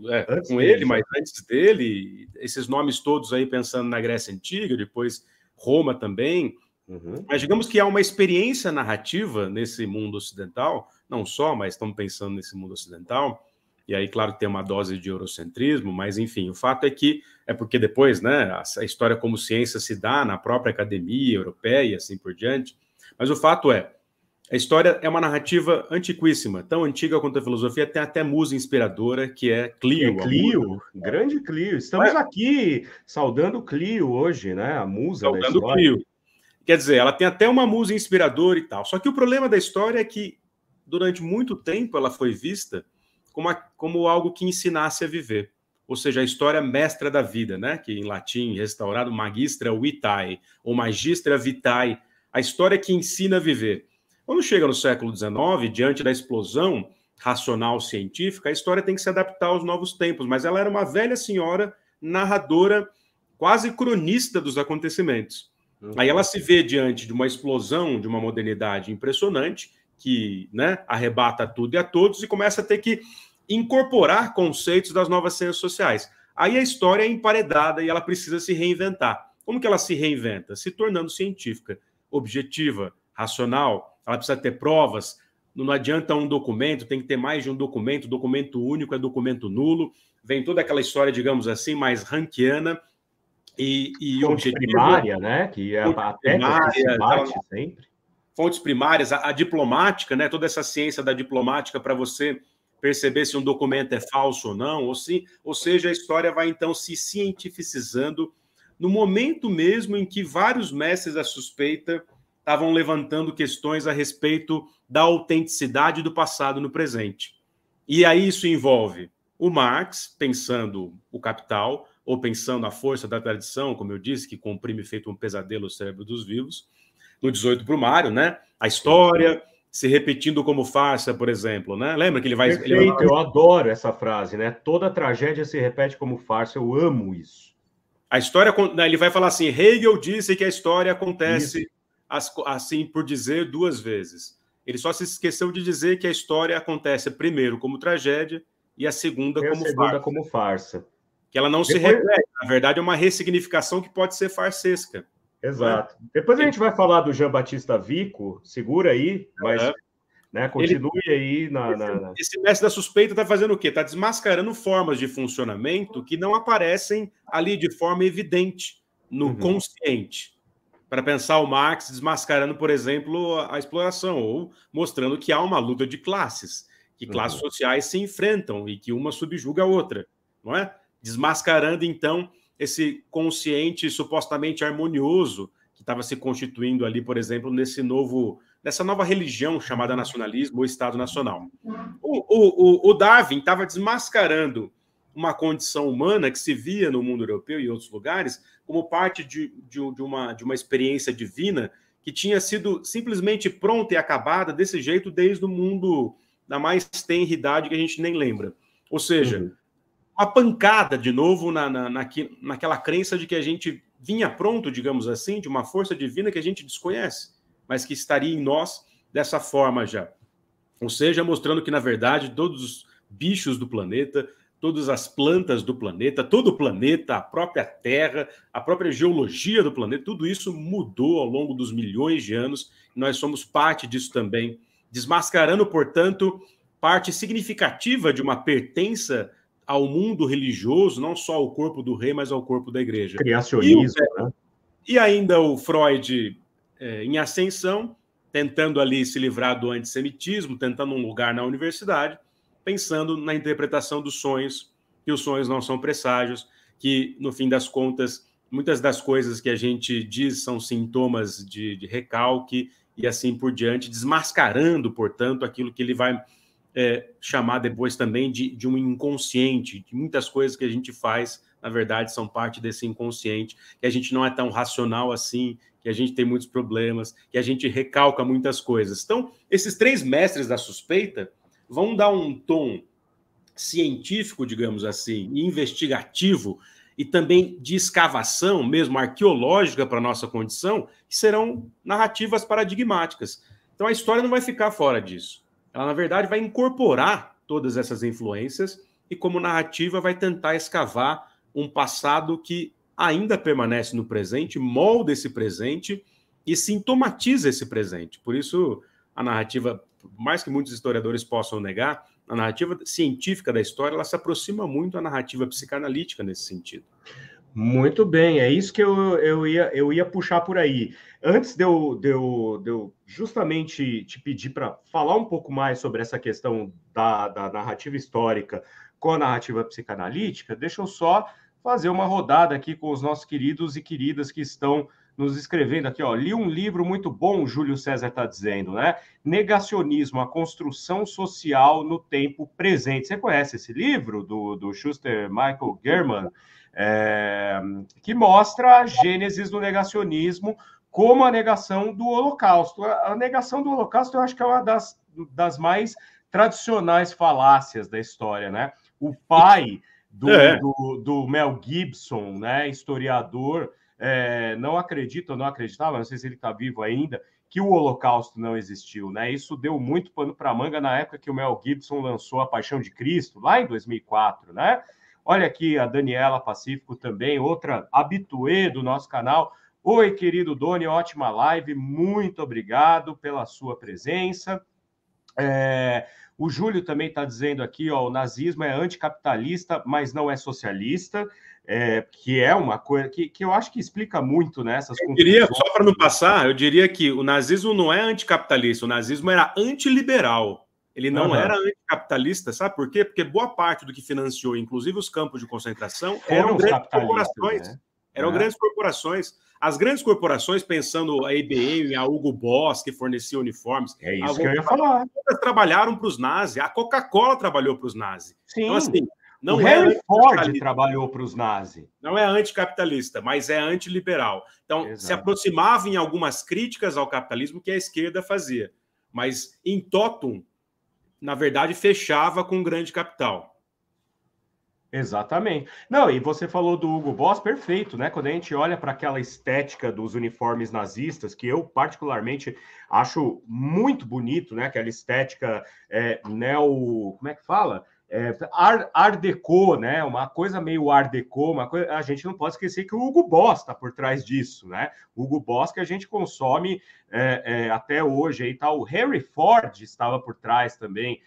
mas antes dele, esses nomes todos aí pensando na Grécia Antiga, depois Roma também. Uhum. Mas digamos que há uma experiência narrativa nesse mundo ocidental, não só, mas estamos pensando nesse mundo ocidental, e aí, claro, tem uma dose de eurocentrismo, mas, enfim, o fato é que é porque depois, né, a história como ciência se dá na própria academia europeia e assim por diante, mas o fato é, a história é uma narrativa antiquíssima, tão antiga quanto a filosofia, tem até musa inspiradora, que é Clio. Clio, grande Clio. Estamos aqui saudando Clio hoje, né? A musa da história. Clio. Quer dizer, ela tem até uma musa inspiradora e tal. Só que o problema da história é que, durante muito tempo, ela foi vista como algo que ensinasse a viver. Ou seja, a história mestra da vida, né? Que em latim, restaurado, magistra vitae, ou magistra vitae, a história que ensina a viver. Quando chega no século XIX, diante da explosão racional científica, a história tem que se adaptar aos novos tempos, mas ela era uma velha senhora narradora, quase cronista dos acontecimentos. Aí ela se vê diante de uma explosão de uma modernidade impressionante, que, né, arrebata tudo e a todos, e começa a ter que incorporar conceitos das novas ciências sociais. Aí a história é emparedada e ela precisa se reinventar. Como que ela se reinventa? Se tornando científica, objetiva, racional, ela precisa ter provas. Não adianta um documento, tem que ter mais de um documento. Documento único é documento nulo. Vem toda aquela história, digamos assim, mais ranquiana e fonte objetiva. Primária, né? Que é até que se bate sempre. Fontes primárias, a diplomática, né? Toda essa ciência da diplomática para você perceber se um documento é falso ou não, ou seja, a história vai então se cientificizando no momento mesmo em que vários mestres da suspeita estavam levantando questões a respeito da autenticidade do passado no presente. E aí isso envolve o Marx, pensando o Capital, ou pensando a força da tradição, como eu disse, que comprime feito um pesadelo o cérebro dos vivos, no 18 Brumário, né? A história se repetindo como farsa, por exemplo, né? Lembra que ele vai... Perfeito, eu adoro essa frase, né? Toda tragédia se repete como farsa, eu amo isso. A história, ele vai falar assim, Hegel disse que a história acontece, assim por dizer, duas vezes. Ele só se esqueceu de dizer que a história acontece primeiro como tragédia e a segunda como farsa. Que ela não se repete, na verdade é uma ressignificação que pode ser farsesca. Exato. Depois a gente vai falar do Jean-Baptiste Vico, segura aí, mas né, continue aí Esse mestre da suspeita está fazendo o quê? Está desmascarando formas de funcionamento que não aparecem ali de forma evidente no consciente. Para pensar o Marx desmascarando, por exemplo, a exploração, ou mostrando que há uma luta de classes, que classes sociais se enfrentam e que uma subjuga a outra, não é? Desmascarando, então, esse consciente supostamente harmonioso que estava se constituindo ali, por exemplo, nessa nova religião chamada nacionalismo ou Estado Nacional. O Darwin estava desmascarando uma condição humana que se via no mundo europeu e em outros lugares como parte de uma experiência divina que tinha sido simplesmente pronta e acabada desse jeito desde o mundo da mais tenra idade que a gente nem lembra. Ou seja, uma pancada, de novo, naquela crença de que a gente vinha pronto, digamos assim, de uma força divina que a gente desconhece, mas que estaria em nós dessa forma já. Ou seja, mostrando que, na verdade, todos os bichos do planeta, todas as plantas do planeta, todo o planeta, a própria Terra, a própria geologia do planeta, tudo isso mudou ao longo dos milhões de anos, e nós somos parte disso também, desmascarando, portanto, parte significativa de uma pertença ao mundo religioso, não só ao corpo do rei, mas ao corpo da igreja. Criacionismo, né? E ainda o Freud em ascensão, tentando ali se livrar do antissemitismo, tentando um lugar na universidade, pensando na interpretação dos sonhos, que os sonhos não são presságios, que, no fim das contas, muitas das coisas que a gente diz são sintomas de recalque e assim por diante, desmascarando, portanto, aquilo que ele vai chamar depois também de um inconsciente, de muitas coisas que a gente faz, na verdade, são parte desse inconsciente, que a gente não é tão racional assim, que a gente tem muitos problemas, que a gente recalca muitas coisas. Então, esses três mestres da suspeita vão dar um tom científico, digamos assim, investigativo e também de escavação, mesmo arqueológica para a nossa condição, que serão narrativas paradigmáticas. Então, a história não vai ficar fora disso. Ela, na verdade, vai incorporar todas essas influências e, como narrativa, vai tentar escavar um passado que ainda permanece no presente, molda esse presente e sintomatiza esse presente. Por isso, a narrativa, por mais que muitos historiadores possam negar, a narrativa científica da história ela se aproxima muito da narrativa psicanalítica nesse sentido. Muito bem, é isso que eu ia puxar por aí. Antes de eu justamente te pedir para falar um pouco mais sobre essa questão da narrativa histórica com a narrativa psicanalítica, deixa eu só fazer uma rodada aqui com os nossos queridos e queridas que estão nos escrevendo aqui. Ó. Li um livro muito bom, o Júlio César está dizendo, né? Negacionismo, a construção social no tempo presente. Você conhece esse livro do Schuster Michael German? Que mostra a gênese do negacionismo como a negação do Holocausto. A negação do Holocausto eu acho que é uma das mais tradicionais falácias da história, né? O pai do Mel Gibson, né, historiador, não acredita ou não acreditava, não sei se ele está vivo ainda, que o Holocausto não existiu, né? Isso deu muito pano para manga na época que o Mel Gibson lançou A Paixão de Cristo, lá em 2004, né? Olha aqui a Daniela Pacífico também, outra habituê do nosso canal. Oi, querido Doni, ótima live, muito obrigado pela sua presença. O Júlio também está dizendo aqui, ó, o nazismo é anticapitalista, mas não é socialista, que é uma coisa que eu acho que explica muito, né, essas confusões. Eu diria, só para não passar, eu diria que o nazismo não é anticapitalista, o nazismo era antiliberal. Ele não era anticapitalista, sabe por quê? Porque boa parte do que financiou, inclusive os campos de concentração, eram grandes corporações. Né? Eram grandes corporações. As grandes corporações, pensando a IBM, a Hugo Boss, que fornecia uniformes... É isso que eu ia falar. Trabalharam para os nazis. A Coca-Cola trabalhou para os nazis. Sim. Então, assim, não o Harry Ford trabalhou para os nazis. Não é anticapitalista, mas é antiliberal. Então, exato, se aproximava em algumas críticas ao capitalismo que a esquerda fazia. Mas, em totum, na verdade, fechava com o grande capital. Exatamente. Não, e você falou do Hugo Boss, perfeito, né? Quando a gente olha para aquela estética dos uniformes nazistas, que eu particularmente acho muito bonito, né? Aquela estética neo... Como é que fala? Art Deco, né? Uma coisa meio Art Deco, uma coisa... A gente não pode esquecer que o Hugo Boss está por trás disso, né? O Hugo Boss que a gente consome até hoje aí, tá? O Harry Ford estava por trás também,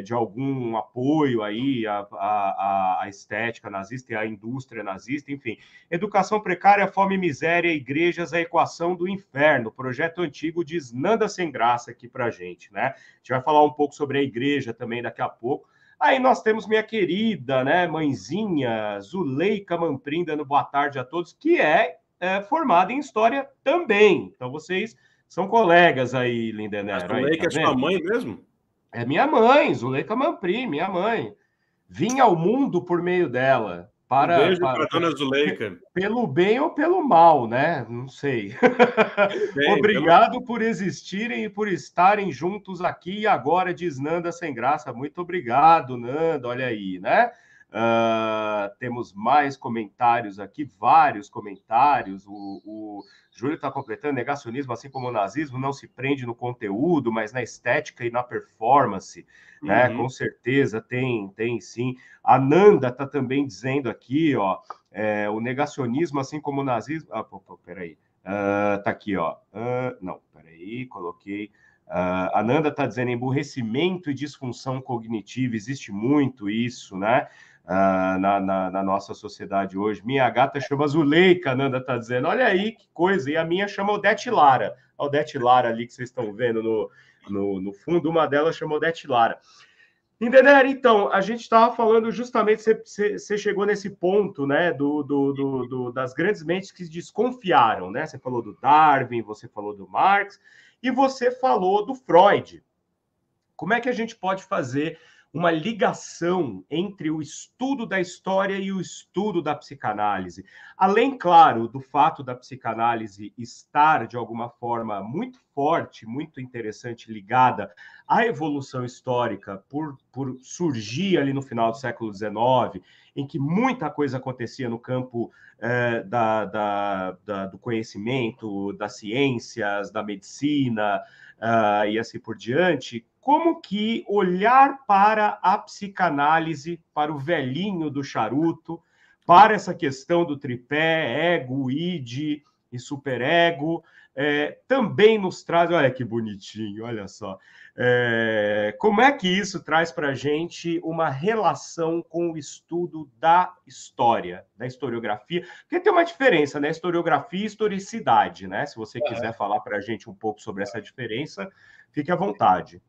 de algum apoio aí à estética nazista e à indústria nazista, enfim. Educação precária, fome e miséria, igrejas, a equação do inferno. Projeto antigo diz nada sem graça aqui pra gente, né? A gente vai falar um pouco sobre a igreja também daqui a pouco. Aí nós temos minha querida, né, mãezinha, Zuleika Mamprim, dando boa tarde a todos, que é formada em História também. Então vocês são colegas aí, Lindenero. A Zuleika é sua mãe mesmo? É minha mãe, Zuleika Mamprim, minha mãe. Vim ao mundo por meio dela. Um beijo para a dona Zuleika. Pelo bem ou pelo mal, né? Não sei. Bem, obrigado por existirem e por estarem juntos aqui e agora, diz Nanda Sem Graça. Muito obrigado, Nanda. Olha aí, né? Temos mais comentários aqui, vários comentários. O Júlio está completando: negacionismo, assim como o nazismo, não se prende no conteúdo, mas na estética e na performance, né? Com certeza tem sim. A Nanda está também dizendo aqui, ó, o negacionismo, assim como o nazismo. Peraí. Tá aqui, ó. Não, peraí, coloquei. A Nanda está dizendo emburrecimento e disfunção cognitiva, existe muito isso, né? Na nossa sociedade hoje. Minha gata chama Zuleika, a Nanda está dizendo. Olha aí que coisa. E a minha chama Odete Lara. A Odete Lara ali que vocês estão vendo no fundo, uma delas chama Odete Lara. Entender? Então, a gente estava falando justamente, você chegou nesse ponto, né, das grandes mentes que desconfiaram, né? Você falou do Darwin, você falou do Marx e você falou do Freud. Como é que a gente pode fazer uma ligação entre o estudo da história e o estudo da psicanálise? Além, claro, do fato da psicanálise estar, de alguma forma, muito forte, muito interessante, ligada à evolução histórica, por surgir ali no final do século XIX, em que muita coisa acontecia no campo do conhecimento, das ciências, da medicina, e assim por diante. Como que olhar para a psicanálise, para o velhinho do charuto, para essa questão do tripé, ego, id e superego, também nos traz... Olha que bonitinho, olha só. Como é que isso traz para a gente uma relação com o estudo da história, da historiografia? Porque tem uma diferença, né? Historiografia e historicidade, né? Se você quiser falar para a gente um pouco sobre essa diferença, fique à vontade.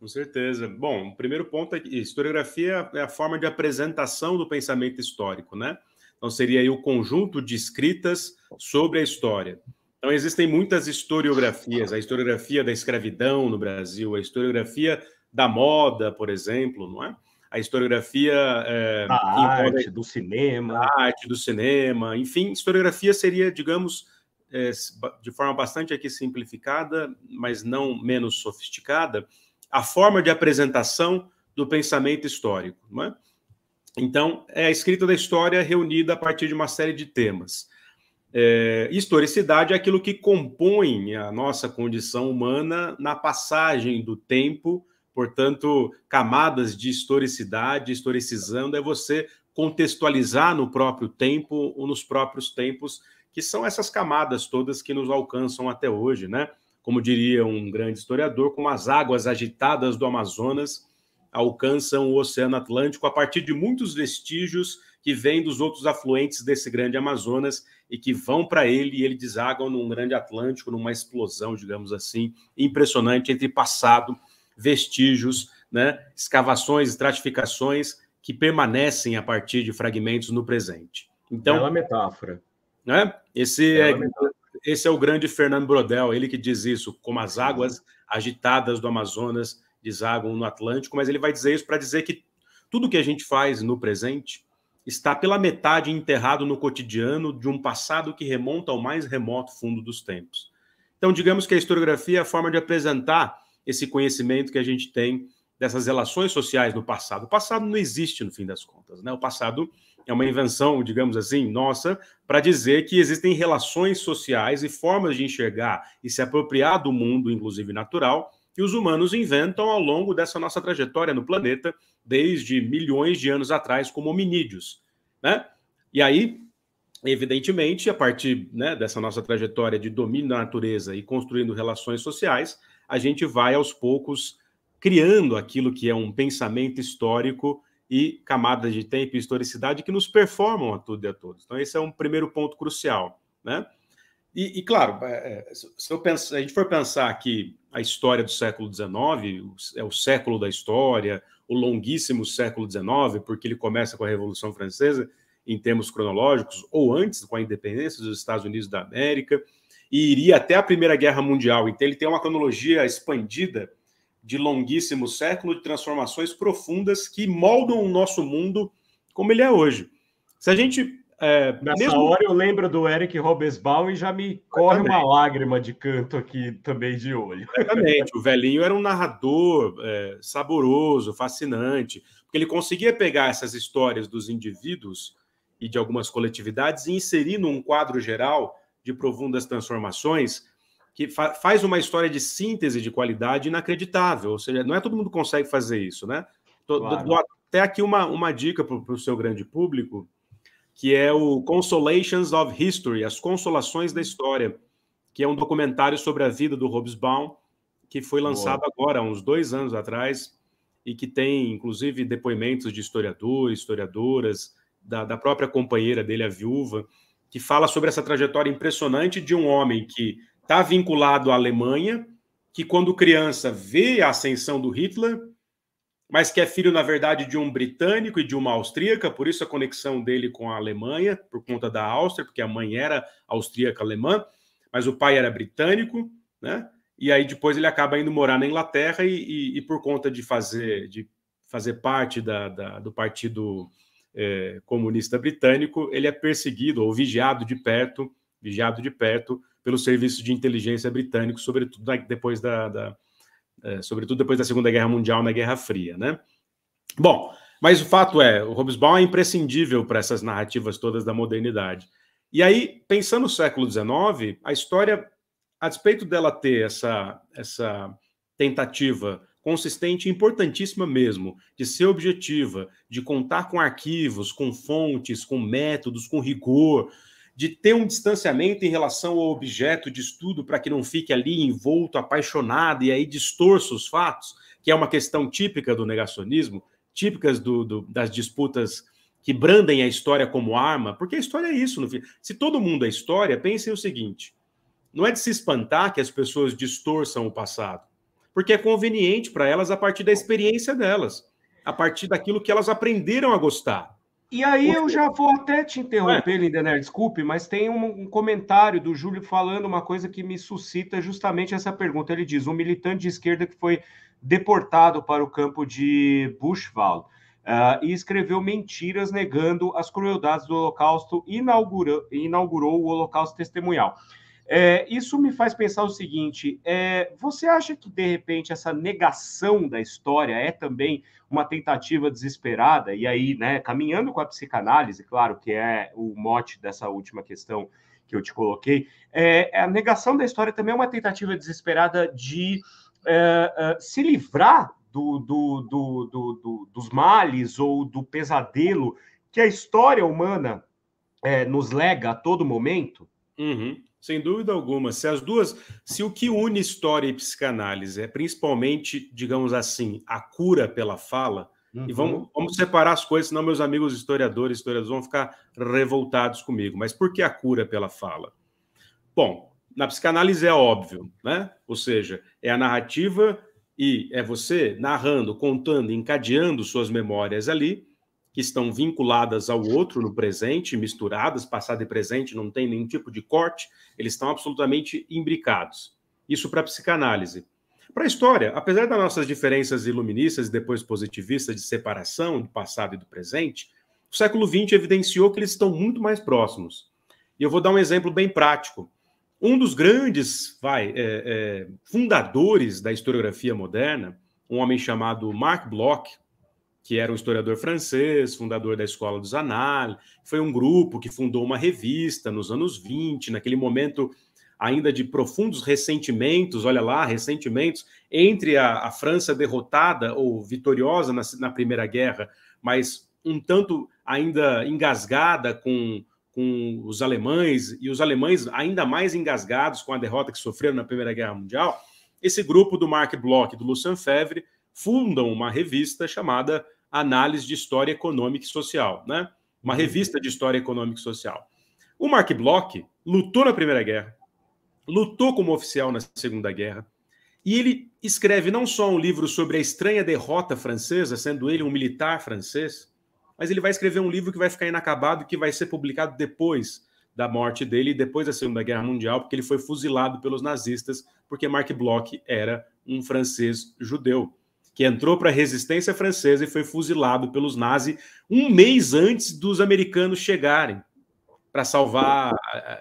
Com certeza. Bom, o primeiro ponto é que historiografia é a forma de apresentação do pensamento histórico, né? Então, seria aí o conjunto de escritas sobre a história. Então, existem muitas historiografias. A historiografia da escravidão no Brasil, a historiografia da moda, por exemplo, não é? A historiografia... da arte, do cinema. Da arte, do cinema. Enfim, historiografia seria, digamos... de forma bastante aqui simplificada, mas não menos sofisticada, a forma de apresentação do pensamento histórico, não é? Então, é a escrita da história reunida a partir de uma série de temas. Historicidade é aquilo que compõe a nossa condição humana na passagem do tempo, portanto, camadas de historicidade, historicizando, é você contextualizar no próprio tempo ou nos próprios tempos, que são essas camadas todas que nos alcançam até hoje, né? Como diria um grande historiador, como as águas agitadas do Amazonas alcançam o Oceano Atlântico a partir de muitos vestígios que vêm dos outros afluentes desse grande Amazonas e que vão para ele e ele desagam num grande Atlântico, numa explosão, digamos assim, impressionante entre passado, vestígios, né, escavações, estratificações que permanecem a partir de fragmentos no presente. Então, bela metáfora. Né, esse é o grande Fernando Brodel, ele que diz isso, como as águas agitadas do Amazonas desagam no Atlântico, mas ele vai dizer isso para dizer que tudo que a gente faz no presente está pela metade enterrado no cotidiano de um passado que remonta ao mais remoto fundo dos tempos. Então, digamos que a historiografia é a forma de apresentar esse conhecimento que a gente tem dessas relações sociais no passado. O passado não existe, no fim das contas, né? O passado é uma invenção, digamos assim, nossa, para dizer que existem relações sociais e formas de enxergar e se apropriar do mundo, inclusive natural, que os humanos inventam ao longo dessa nossa trajetória no planeta, desde milhões de anos atrás, como hominídeos, né? E aí, evidentemente, a partir, né, dessa nossa trajetória de domínio da natureza e construindo relações sociais, a gente vai, aos poucos, criando aquilo que é um pensamento histórico e camadas de tempo e historicidade que nos performam a tudo e a todos. Então, esse é um primeiro ponto crucial, né? E claro, se a gente for pensar que a história do século XIX é o século da história, o longuíssimo século XIX, porque ele começa com a Revolução Francesa, em termos cronológicos, ou antes, com a independência dos Estados Unidos da América, e iria até a Primeira Guerra Mundial. Então, ele tem uma cronologia expandida de longuíssimo século, de transformações profundas que moldam o nosso mundo como ele é hoje. Se a gente... Nessa hora eu lembro do Eric Hobsbawm e já me corre uma lágrima de canto aqui também de olho. Exatamente, o velhinho era um narrador saboroso, fascinante, porque ele conseguia pegar essas histórias dos indivíduos e de algumas coletividades e inserir num quadro geral de profundas transformações que faz uma história de síntese de qualidade inacreditável, ou seja, não é todo mundo que consegue fazer isso, né? Claro. Dou até aqui uma dica para o seu grande público, que é o Consolations of History, As Consolações da História, que é um documentário sobre a vida do Hobsbawm, que foi lançado agora, há uns 2 anos atrás, e que tem, inclusive, depoimentos de historiadores, historiadoras, da própria companheira dele, a viúva, que fala sobre essa trajetória impressionante de um homem que está vinculado à Alemanha, que quando criança vê a ascensão do Hitler, mas que é filho, na verdade, de um britânico e de uma austríaca, por isso a conexão dele com a Alemanha, por conta da Áustria, porque a mãe era austríaca-alemã, mas o pai era britânico, né? E aí depois ele acaba indo morar na Inglaterra e por conta de fazer parte do Partido Comunista Britânico, ele é perseguido ou vigiado de perto pelo serviço de inteligência britânico, sobretudo depois da Segunda Guerra Mundial, na Guerra Fria, né? Bom, mas o fato é, o Hobsbawm é imprescindível para essas narrativas todas da modernidade. E aí, pensando no século XIX, a história, a despeito dela ter essa tentativa consistente, importantíssima mesmo, de ser objetiva, de contar com arquivos, com fontes, com métodos, com rigor, de ter um distanciamento em relação ao objeto de estudo para que não fique ali envolto, apaixonado e aí distorça os fatos, que é uma questão típica do negacionismo, típicas das disputas que brandem a história como arma, porque a história é isso. No fim. Se todo mundo é história, pensem o seguinte, não é de se espantar que as pessoas distorçam o passado, porque é conveniente para elas a partir da experiência delas, a partir daquilo que elas aprenderam a gostar. E aí eu já vou até te interromper, Lindenberg, desculpe, mas tem um comentário do Júlio falando uma coisa que me suscita justamente essa pergunta. Ele diz, um militante de esquerda que foi deportado para o campo de Buchenwald e escreveu mentiras negando as crueldades do Holocausto e inaugurou o Holocausto testemunhal. Isso me faz pensar o seguinte: você acha que, de repente, essa negação da história é também uma tentativa desesperada? E aí, né, caminhando com a psicanálise, claro, que é o mote dessa última questão que eu te coloquei, a negação da história também é uma tentativa desesperada de se livrar dos males ou do pesadelo que a história humana nos lega a todo momento? Uhum. Sem dúvida alguma. Se o que une história e psicanálise é principalmente, digamos assim, a cura pela fala, e vamos separar as coisas, senão meus amigos historiadores vão ficar revoltados comigo. Mas por que a cura pela fala? Bom, na psicanálise é óbvio, né? Ou seja, é a narrativa e é você narrando, contando, encadeando suas memórias ali, que estão vinculadas ao outro no presente, misturadas, passado e presente, não tem nenhum tipo de corte, eles estão absolutamente imbricados. Isso para a psicanálise. Para a história, apesar das nossas diferenças iluministas e depois positivistas de separação do passado e do presente, o século XX evidenciou que eles estão muito mais próximos. E eu vou dar um exemplo bem prático. Um dos grandes fundadores da historiografia moderna, um homem chamado Marc Bloch, que era um historiador francês, fundador da Escola dos Annales, foi um grupo que fundou uma revista nos anos 20, naquele momento ainda de profundos ressentimentos, olha lá, ressentimentos entre a França derrotada ou vitoriosa na Primeira Guerra, mas um tanto ainda engasgada com os alemães, e os alemães ainda mais engasgados com a derrota que sofreram na Primeira Guerra Mundial. Esse grupo do Marc Bloch e do Lucien Febvre fundam uma revista chamada Análise de História Econômica e Social, né? Uma revista de História Econômica e Social. O Marc Bloch lutou na Primeira Guerra, lutou como oficial na Segunda Guerra, e ele escreve não só um livro sobre a estranha derrota francesa, sendo ele um militar francês, mas ele vai escrever um livro que vai ficar inacabado e que vai ser publicado depois da morte dele, depois da Segunda Guerra Mundial, porque ele foi fuzilado pelos nazistas, porque Marc Bloch era um francês judeu, que entrou para a resistência francesa e foi fuzilado pelos nazis um mês antes dos americanos chegarem para salvar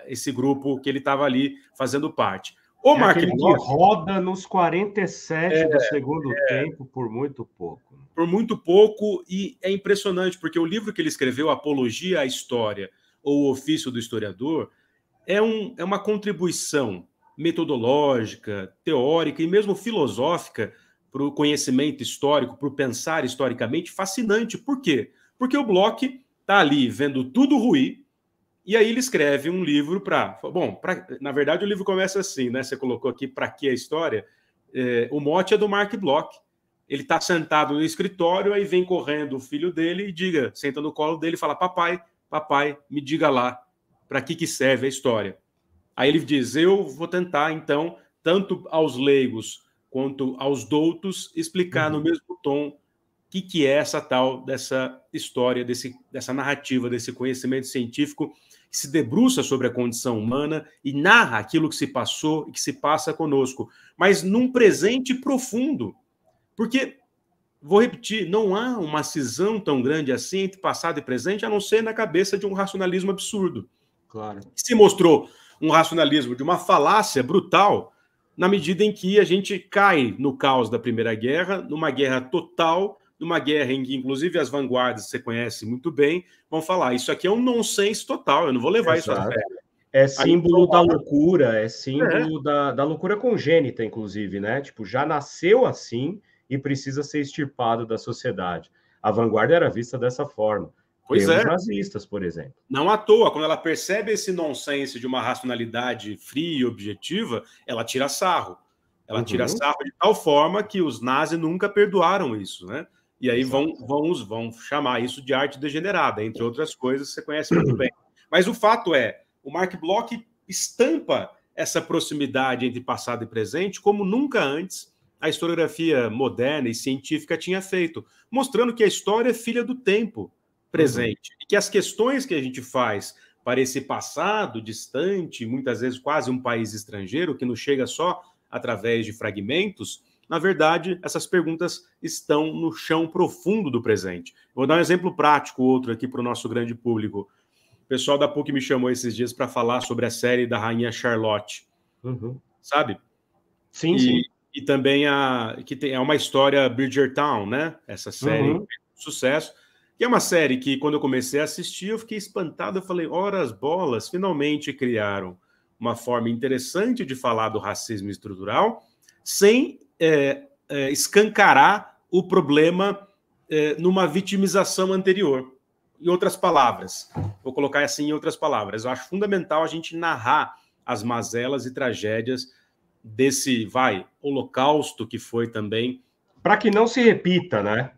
esse grupo que ele estava ali fazendo parte. O Marc Bloch roda nos 47 do segundo tempo por muito pouco. Por muito pouco, e é impressionante, porque o livro que ele escreveu, Apologia à História, ou O Ofício do Historiador, é uma contribuição metodológica, teórica e mesmo filosófica para o conhecimento histórico, para o pensar historicamente fascinante. Por quê? Porque o Bloch está ali vendo tudo ruir, e aí ele escreve um livro na verdade o livro começa assim, né? Você colocou aqui para que a história? O mote é do Marc Bloch. Ele está sentado no escritório, aí vem correndo o filho dele e senta no colo dele e fala: papai, me diga lá, para que serve a história? Aí ele diz: eu vou tentar, então, tanto aos leigos quanto aos doutos, explicar no mesmo tom o que é essa tal dessa história, dessa narrativa, desse conhecimento científico que se debruça sobre a condição humana e narra aquilo que se passou e que se passa conosco, mas num presente profundo. Porque, vou repetir, não há uma cisão tão grande assim entre passado e presente, a não ser na cabeça de um racionalismo absurdo. Claro. Se mostrou um racionalismo de uma falácia brutal, na medida em que a gente cai no caos da Primeira Guerra, numa guerra total, numa guerra em que, inclusive, as vanguardas, você conhece muito bem, vão falar: isso aqui é um nonsense total, eu não vou levar isso a sério. É símbolo da loucura, é símbolo da loucura congênita, inclusive, né? Tipo, já nasceu assim e precisa ser extirpado da sociedade. A vanguarda era vista dessa forma. Pois Pelos nazistas, por exemplo. Não à toa, quando ela percebe esse nonsense de uma racionalidade fria e objetiva, ela tira sarro. Ela tira sarro de tal forma que os nazis nunca perdoaram isso, né? E aí vão chamar isso de arte degenerada, entre outras coisas, você conhece muito bem. Mas o fato é, o Marc Bloch estampa essa proximidade entre passado e presente como nunca antes a historiografia moderna e científica tinha feito, mostrando que a história é filha do tempo presente, e que as questões que a gente faz para esse passado distante, muitas vezes quase um país estrangeiro, que nos chega só através de fragmentos, na verdade, essas perguntas estão no chão profundo do presente. Vou dar um exemplo prático, outro aqui para o nosso grande público. O pessoal da PUC me chamou esses dias para falar sobre a série da Rainha Charlotte, sabe? Sim, sim. E também é uma história Bridgerton, né? Essa série sucesso. Que é uma série que, quando eu comecei a assistir, eu fiquei espantado. Eu falei, ora, bolas, finalmente criaram uma forma interessante de falar do racismo estrutural sem escancarar o problema numa vitimização anterior. Em outras palavras, vou colocar assim em outras palavras, eu acho fundamental a gente narrar as mazelas e tragédias desse, holocausto que foi também. Para que não se repita, né?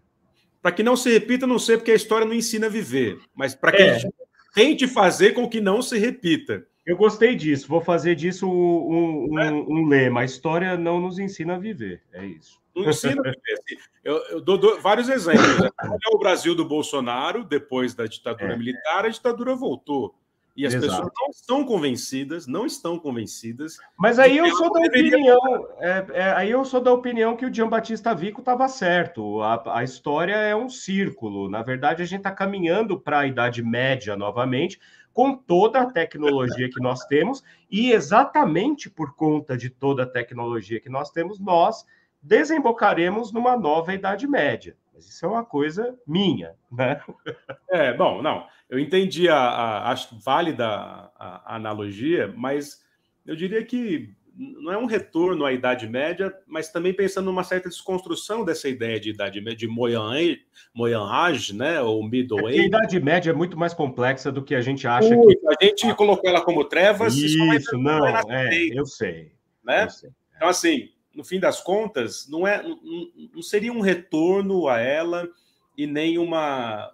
Para que não se repita, não sei, porque a história não ensina a viver, mas para que a gente tente fazer com que não se repita. Eu gostei disso, vou fazer disso um lema. A história não nos ensina a viver, é isso. Não ensina a viver. Eu dou vários exemplos. Olha o Brasil do Bolsonaro, depois da ditadura militar, a ditadura voltou. E as pessoas não estão convencidas. Mas aí eu sou da opinião, aí eu sou da opinião que o Giambattista Vico estava certo. A história é um círculo. Na verdade, a gente está caminhando para a Idade Média novamente, com toda a tecnologia que nós temos, e exatamente por conta de toda a tecnologia que nós temos, nós desembocaremos numa nova Idade Média. Mas isso é uma coisa minha, né? Bom, não, eu entendi acho válida a analogia, mas eu diria que não é um retorno à Idade Média, mas também pensando numa certa desconstrução dessa ideia de Idade Média, de Moyen Age, né, ou Middle Age. A Idade Média é muito mais complexa do que a gente acha que... A gente colocou ela como trevas... Isso, eu sei. Né? Eu sei. Então, assim, no fim das contas, não seria um retorno a ela e nem uma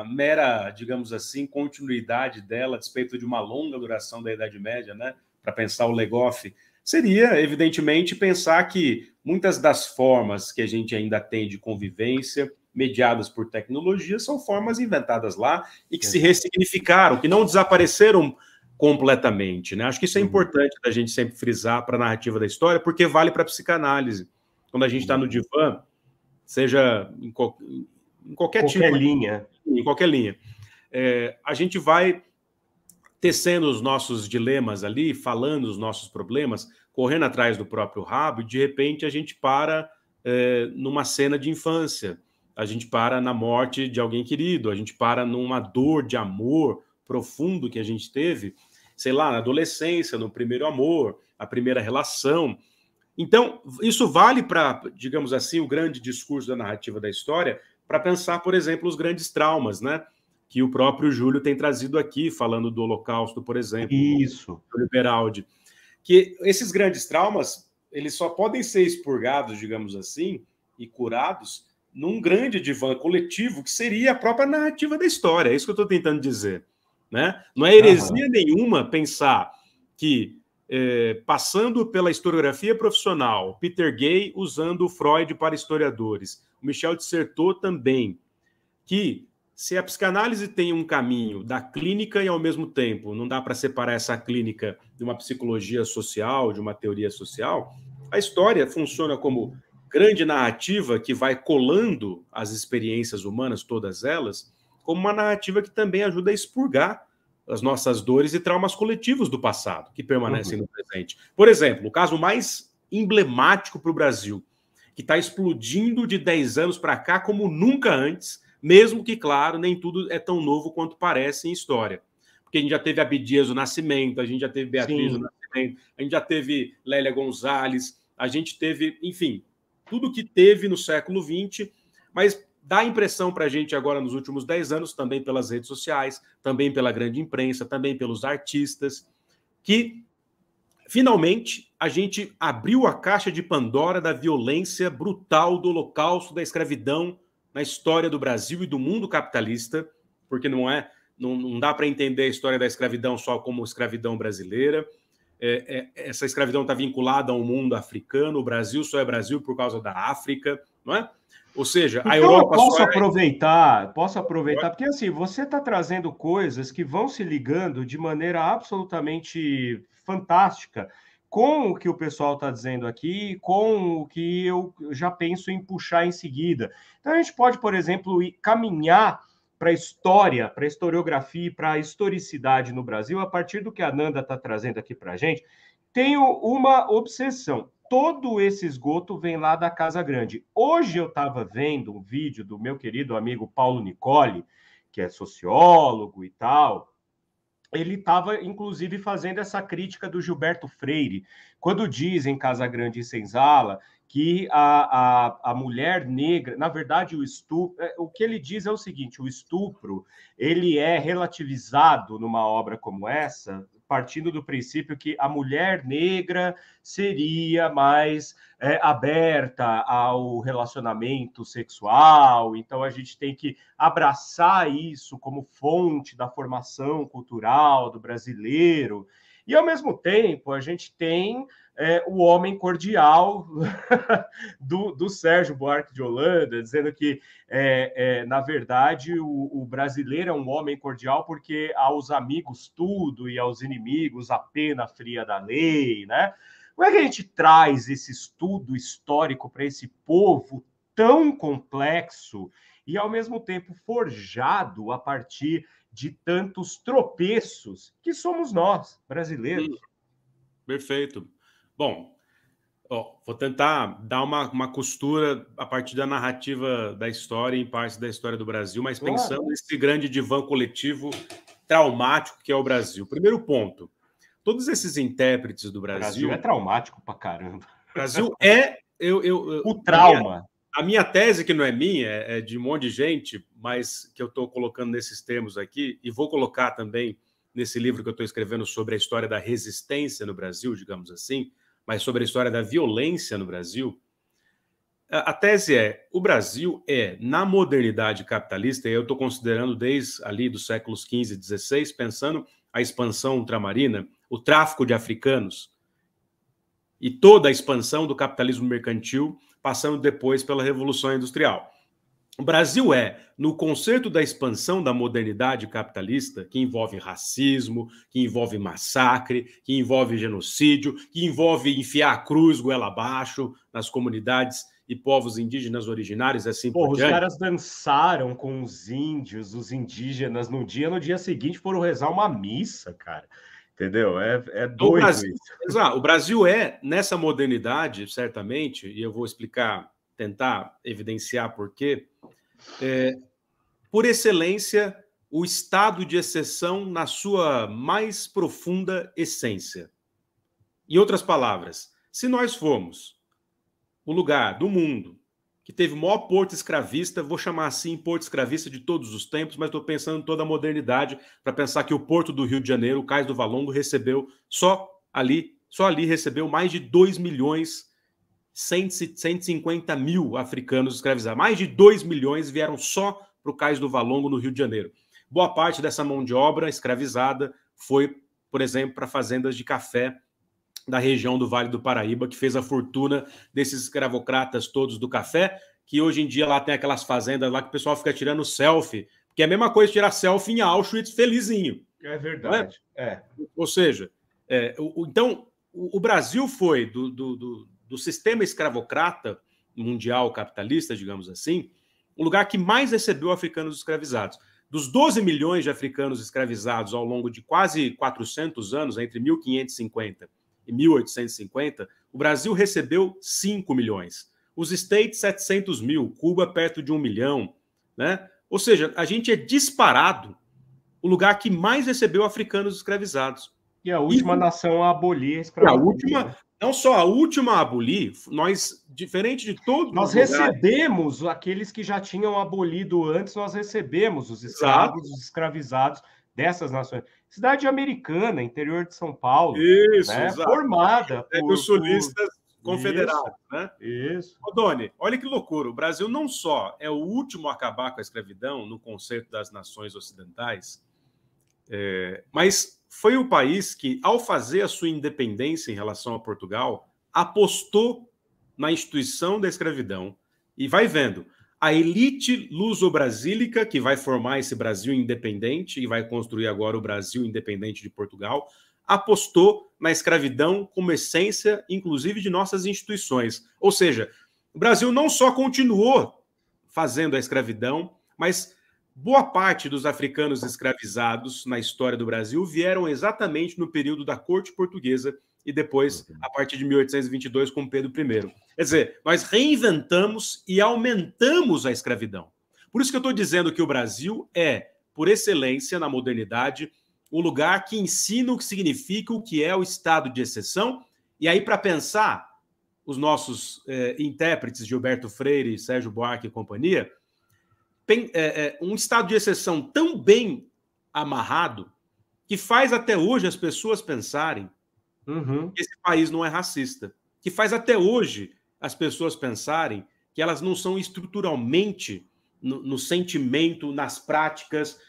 mera, digamos assim, continuidade dela a despeito de uma longa duração da Idade Média, né? Para pensar o Legoff. Seria, evidentemente, pensar que muitas das formas que a gente ainda tem de convivência, mediadas por tecnologia, são formas inventadas lá e que se ressignificaram, que não desapareceram completamente, né? Acho que isso é importante da gente sempre frisar para a narrativa da história, porque vale para a psicanálise. Quando a gente está no divã, seja em qualquer linha. Em qualquer linha. A gente vai tecendo os nossos dilemas ali, falando os nossos problemas, correndo atrás do próprio rabo, e de repente a gente para numa cena de infância, a gente para na morte de alguém querido, a gente para numa dor de amor profundo que a gente teve, sei lá, na adolescência, no primeiro amor, a primeira relação. Então, isso vale para, digamos assim, o grande discurso da narrativa da história, para pensar, por exemplo, os grandes traumas, né? Que o próprio Júlio tem trazido aqui, falando do Holocausto, por exemplo. Isso. Júlio Beraldi. Que esses grandes traumas, eles só podem ser expurgados, digamos assim, e curados num grande divã coletivo, que seria a própria narrativa da história. É isso que eu estou tentando dizer. Né? Não é heresia nenhuma pensar que, passando pela historiografia profissional, Peter Gay usando o Freud para historiadores, o Michel Dissertot também, que se a psicanálise tem um caminho da clínica e, ao mesmo tempo, não dá para separar essa clínica de uma psicologia social, de uma teoria social, a história funciona como grande narrativa que vai colando as experiências humanas, todas elas, como uma narrativa que também ajuda a expurgar as nossas dores e traumas coletivos do passado, que permanecem no presente. Por exemplo, o caso mais emblemático para o Brasil, que está explodindo de 10 anos para cá como nunca antes, mesmo que, claro, nem tudo é tão novo quanto parece em história. Porque a gente já teve Abdias do Nascimento, a gente já teve Beatriz do Nascimento, a gente já teve Lélia Gonzalez, a gente teve, enfim, tudo que teve no século XX, mas dá a impressão para a gente agora, nos últimos 10 anos, também pelas redes sociais, também pela grande imprensa, também pelos artistas, que, finalmente, a gente abriu a caixa de Pandora da violência brutal do Holocausto, da escravidão na história do Brasil e do mundo capitalista, porque não dá para entender a história da escravidão só como escravidão brasileira. Essa escravidão está vinculada ao mundo africano, o Brasil só é Brasil por causa da África, não é? Ou seja, a Europa... Posso aproveitar, porque assim, você está trazendo coisas que vão se ligando de maneira absolutamente fantástica com o que o pessoal está dizendo aqui, com o que eu já penso em puxar em seguida. Então, a gente pode, por exemplo, caminhar a história, para a historiografia e para a historicidade no Brasil, a partir do que a Nanda está trazendo aqui para a gente, tenho uma obsessão. Todo esse esgoto vem lá da Casa Grande. Hoje eu estava vendo um vídeo do meu querido amigo Paulo Nicoli, que é sociólogo e tal. Ele estava, inclusive, fazendo essa crítica do Gilberto Freire, quando diz em Casa Grande e Senzala que a mulher negra, na verdade, o que ele diz é o seguinte: o estupro ele é relativizado numa obra como essa, partindo do princípio que a mulher negra seria mais aberta ao relacionamento sexual, então a gente tem que abraçar isso como fonte da formação cultural do brasileiro. E, ao mesmo tempo, a gente tem o homem cordial do Sérgio Buarque de Holanda, dizendo que, na verdade, o brasileiro é um homem cordial porque aos amigos tudo e aos inimigos a pena fria da lei, né? Como é que a gente traz esse estudo histórico para esse povo tão complexo e, ao mesmo tempo, forjado a partir de tantos tropeços que somos nós, brasileiros? Perfeito. Bom, vou tentar dar uma costura a partir da narrativa da história, em parte da história do Brasil, mas pensando nesse grande divã coletivo traumático que é o Brasil. Primeiro ponto, todos esses intérpretes do Brasil... O Brasil é traumático pra caramba. O Brasil é... o trauma. A minha tese, que não é minha, é de um monte de gente, mas que eu estou colocando nesses termos aqui, e vou colocar também nesse livro que eu estou escrevendo sobre a história da resistência no Brasil, digamos assim, mas sobre a história da violência no Brasil. A tese é, o Brasil na modernidade capitalista, e eu estou considerando desde ali dos séculos XV e XVI, pensando a expansão ultramarina, o tráfico de africanos e toda a expansão do capitalismo mercantil, passando depois pela Revolução Industrial. O Brasil no conceito da expansão da modernidade capitalista, que envolve racismo, que envolve massacre, que envolve genocídio, que envolve enfiar a cruz goela abaixo nas comunidades e povos indígenas originários, assim por diante. Os caras dançaram com os índios, os indígenas no dia seguinte foram rezar uma missa, cara. Entendeu? É doido isso. O Brasil nessa modernidade, certamente, e eu vou explicar, tentar evidenciar por quê, por excelência, o estado de exceção na sua mais profunda essência. Em outras palavras, se nós formos o lugar do mundo que teve o maior porto escravista, vou chamar assim porto escravista de todos os tempos, mas estou pensando em toda a modernidade para pensar que o porto do Rio de Janeiro, o Cais do Valongo, recebeu só ali recebeu mais de 2 milhões 150 mil africanos escravizados. Mais de 2 milhões vieram só para o Cais do Valongo, no Rio de Janeiro. Boa parte dessa mão de obra escravizada foi, por exemplo, para fazendas de café da região do Vale do Paraíba, que fez a fortuna desses escravocratas todos do café, que hoje em dia lá tem aquelas fazendas lá que o pessoal fica tirando selfie, que é a mesma coisa tirar selfie em Auschwitz felizinho. É verdade. Ou seja, então o Brasil foi do sistema escravocrata mundial capitalista, digamos assim, o lugar que mais recebeu africanos escravizados. Dos 12 milhões de africanos escravizados ao longo de quase 400 anos, entre 1550 e 1850, o Brasil recebeu 5 milhões. Os States, 700 mil. Cuba, perto de 1 milhão. Né? Ou seja, a gente é disparado o lugar que mais recebeu africanos escravizados. E a última nação a abolir a escravatura. Não só a última a abolir, nós, diferente de todos nós recebemos aqueles que já tinham abolido antes, nós recebemos os escravos, os escravizados dessas nações. Cidade americana, interior de São Paulo. Isso, né? Formada por sulistas confederados. Isso, né? Isso. Ô, Doni, olha que loucura. O Brasil não só é o último a acabar com a escravidão no conceito das nações ocidentais, mas foi o país que, ao fazer a sua independência em relação a Portugal, apostou na instituição da escravidão e vai vendo a elite luso-brasílica, que vai formar esse Brasil independente e vai construir agora o Brasil independente de Portugal, apostou na escravidão como essência, inclusive, de nossas instituições. Ou seja, o Brasil não só continuou fazendo a escravidão, mas boa parte dos africanos escravizados na história do Brasil vieram exatamente no período da corte portuguesa e depois, a partir de 1822, com Pedro I. Quer dizer, nós reinventamos e aumentamos a escravidão. Por isso que eu estou dizendo que o Brasil é, por excelência, na modernidade, o lugar que ensina o que significa o que é o estado de exceção. E aí, para pensar, os nossos intérpretes, Gilberto Freire, Sérgio Buarque e companhia, um estado de exceção tão bem amarrado que faz até hoje as pessoas pensarem que esse país não é racista, que faz até hoje as pessoas pensarem que elas não são estruturalmente, no sentimento, nas práticas,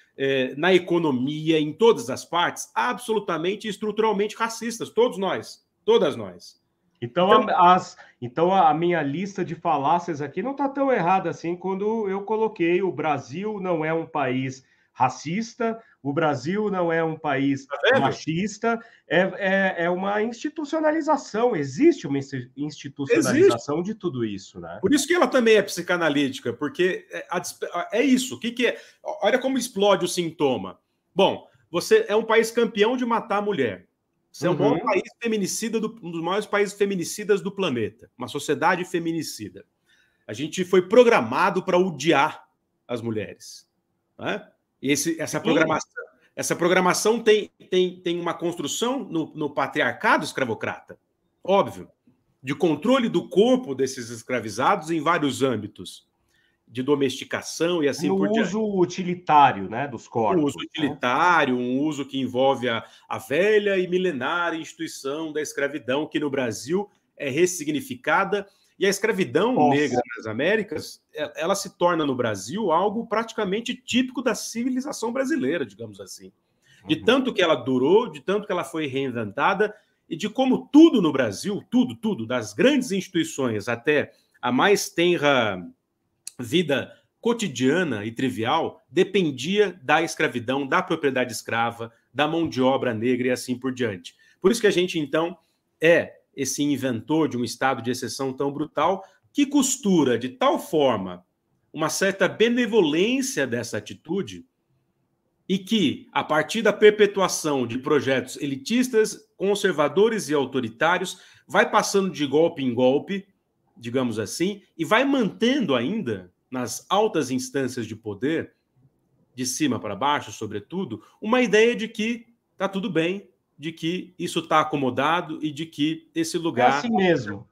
na economia, em todas as partes, absolutamente estruturalmente racistas, todos nós, todas nós. Então a minha lista de falácias aqui não está tão errada assim quando eu coloquei o Brasil não é um país racista, o Brasil não é um país machista, é uma institucionalização, existe uma institucionalização de tudo isso, né? Por isso que ela também é psicanalítica, porque é isso. O que é? Olha como explode o sintoma. Bom, você é um país campeão de matar a mulher. Você é o maior país feminicida, um dos maiores países feminicidas do planeta. Uma sociedade feminicida. A gente foi programado para odiar as mulheres. Né? E essa programação tem uma construção no patriarcado escravocrata. Óbvio. De controle do corpo desses escravizados em vários âmbitos. De domesticação e assim por diante. No uso utilitário, né, dos corpos. Um uso utilitário, um uso que envolve a velha e milenária instituição da escravidão, que no Brasil é ressignificada. E a escravidão negra nas Américas, ela se torna no Brasil algo praticamente típico da civilização brasileira, digamos assim. De tanto que ela durou, de tanto que ela foi reinventada, e de como tudo no Brasil, tudo, das grandes instituições até a mais tenra vida cotidiana e trivial, dependia da escravidão, da propriedade escrava, da mão de obra negra e assim por diante. Por isso que a gente, então, é esse inventor de um estado de exceção tão brutal que costura de tal forma uma certa benevolência dessa atitude e que, a partir da perpetuação de projetos elitistas, conservadores e autoritários, vai passando de golpe em golpe, digamos assim, e vai mantendo ainda, nas altas instâncias de poder, de cima para baixo, sobretudo, uma ideia de que está tudo bem, de que isso está acomodado e de que esse lugar... É assim mesmo.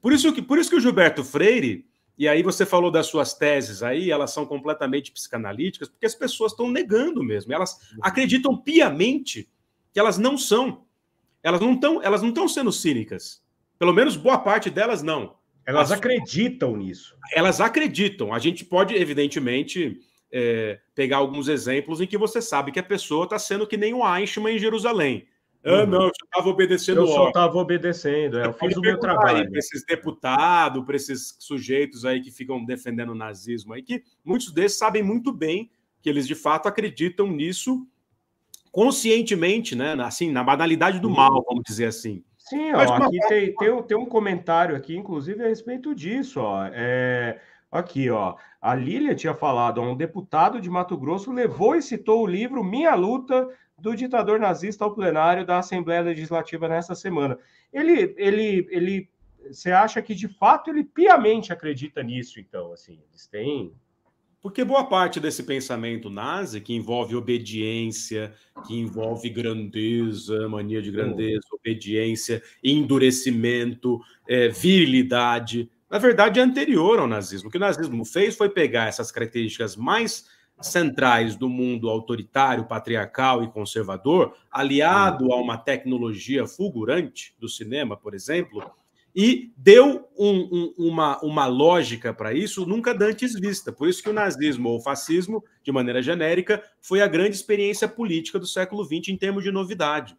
Por isso que o Gilberto Freire, e aí você falou das suas teses aí, elas são completamente psicanalíticas, porque as pessoas estão negando mesmo, elas acreditam piamente que elas não são. Elas não estão sendo cínicas. Pelo menos boa parte delas não. Elas acreditam nisso. Elas acreditam. A gente pode, evidentemente, pegar alguns exemplos em que você sabe que a pessoa está sendo que nem o Eichmann em Jerusalém. Não, eu estava obedecendo. Eu só estava obedecendo, eu fiz o meu trabalho. Para esses deputados, para esses sujeitos aí que ficam defendendo o nazismo, aí, que muitos desses sabem muito bem que eles, de fato, acreditam nisso conscientemente, né? Assim, na banalidade do mal, vamos dizer assim. Sim, ó, aqui tem um comentário aqui, inclusive, a respeito disso. Ó. Aqui, ó, a Lília tinha falado, um deputado de Mato Grosso levou e citou o livro Minha Luta, do ditador nazista ao plenário da Assembleia Legislativa nessa semana. Você acha que, de fato, ele piamente acredita nisso, então? Assim, eles têm... Porque boa parte desse pensamento nazi, que envolve obediência, que envolve grandeza, mania de grandeza, obediência, endurecimento, virilidade, na verdade é anterior ao nazismo. O que o nazismo fez foi pegar essas características mais centrais do mundo autoritário, patriarcal e conservador, aliado a uma tecnologia fulgurante do cinema, por exemplo, e deu uma lógica para isso nunca dantes vista. Por isso que o nazismo ou o fascismo, de maneira genérica, foi a grande experiência política do século XX em termos de novidade.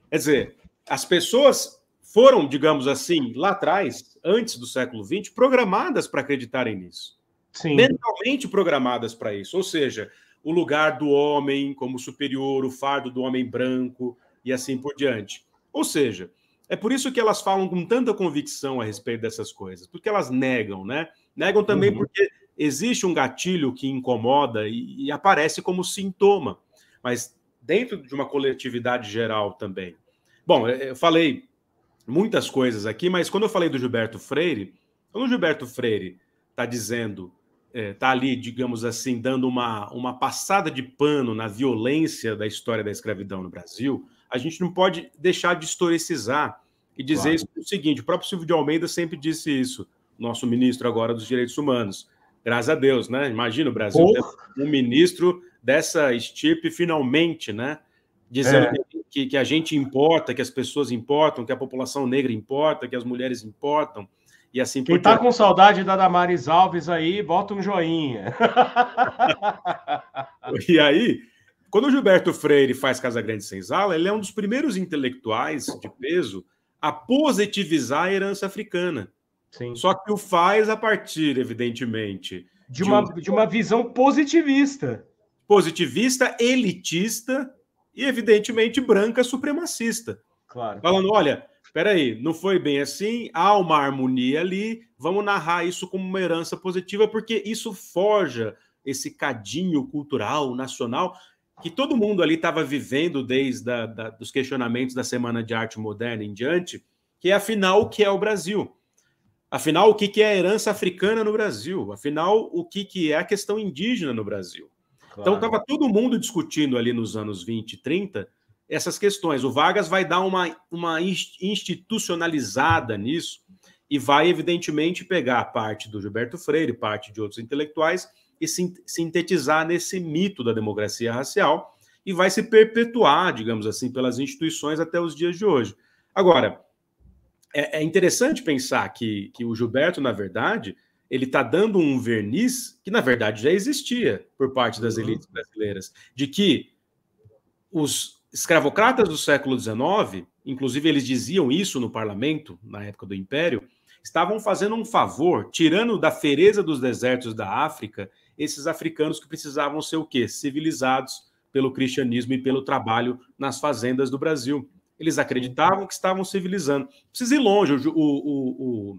Quer dizer, as pessoas foram, digamos assim, lá atrás, antes do século XX, programadas para acreditarem nisso. Sim. Mentalmente programadas para isso. Ou seja, o lugar do homem como superior, o fardo do homem branco e assim por diante. Ou seja... É por isso que elas falam com tanta convicção a respeito dessas coisas, porque elas negam, né? Negam também porque existe um gatilho que incomoda e aparece como sintoma, mas dentro de uma coletividade geral também. Bom, eu falei muitas coisas aqui, mas quando eu falei do Gilberto Freire, quando o Gilberto Freire está dizendo, está ali, digamos assim, dando uma passada de pano na violência da história da escravidão no Brasil, a gente não pode deixar de historicizar e dizer isso, o seguinte, o próprio Silvio de Almeida sempre disse isso, nosso ministro agora dos Direitos Humanos, graças a Deus, né? Imagina o Brasil ter um ministro dessa estirpe finalmente, né? Dizendo que a gente importa, que as pessoas importam, que a população negra importa, que as mulheres importam, e assim por diante. Quem tá com saudade da Damares Alves aí, bota um joinha. E aí, quando o Gilberto Freire faz Casagrande Senzala, ele é um dos primeiros intelectuais de peso a positivizar a herança africana. Sim. Só que o faz a partir, evidentemente, de uma visão positivista. Positivista, elitista e, evidentemente, branca supremacista. Claro. Falando, olha, peraí, não foi bem assim, há uma harmonia ali, vamos narrar isso como uma herança positiva, porque isso forja esse cadinho cultural, nacional, que todo mundo ali estava vivendo desde dos questionamentos da Semana de Arte Moderna em diante, que é, afinal, o que é o Brasil? Afinal, o que é a herança africana no Brasil? Afinal, o que é a questão indígena no Brasil? Claro. Então, estava todo mundo discutindo ali nos anos 20 e 30 essas questões. O Vargas vai dar uma institucionalizada nisso e vai, evidentemente, pegar parte do Gilberto Freire, parte de outros intelectuais e sintetizar nesse mito da democracia racial e vai se perpetuar, digamos assim, pelas instituições até os dias de hoje. Agora, é interessante pensar que o Gilberto, na verdade, ele está dando um verniz que, na verdade, já existia por parte das elites brasileiras, de que os escravocratas do século XIX, inclusive eles diziam isso no parlamento, na época do Império, estavam fazendo um favor, tirando da fereza dos desertos da África, esses africanos que precisavam ser o quê? Civilizados pelo cristianismo e pelo trabalho nas fazendas do Brasil. Eles acreditavam que estavam civilizando. Precisa ir longe. O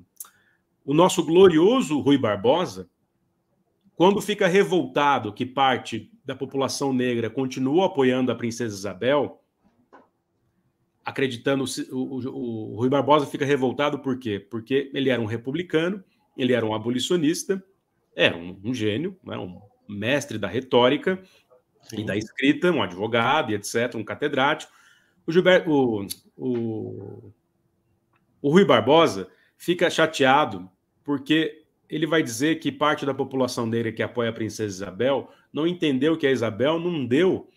nosso glorioso Rui Barbosa, quando fica revoltado que parte da população negra continuou apoiando a princesa Isabel, acreditando... O Rui Barbosa fica revoltado por quê? Porque ele era um republicano, ele era um abolicionista, era um gênio, né, um mestre da retórica e da escrita, um advogado e etc., um catedrático. O Rui Barbosa fica chateado porque ele vai dizer que parte da população negra que apoia a princesa Isabel não entendeu que a Isabel não deu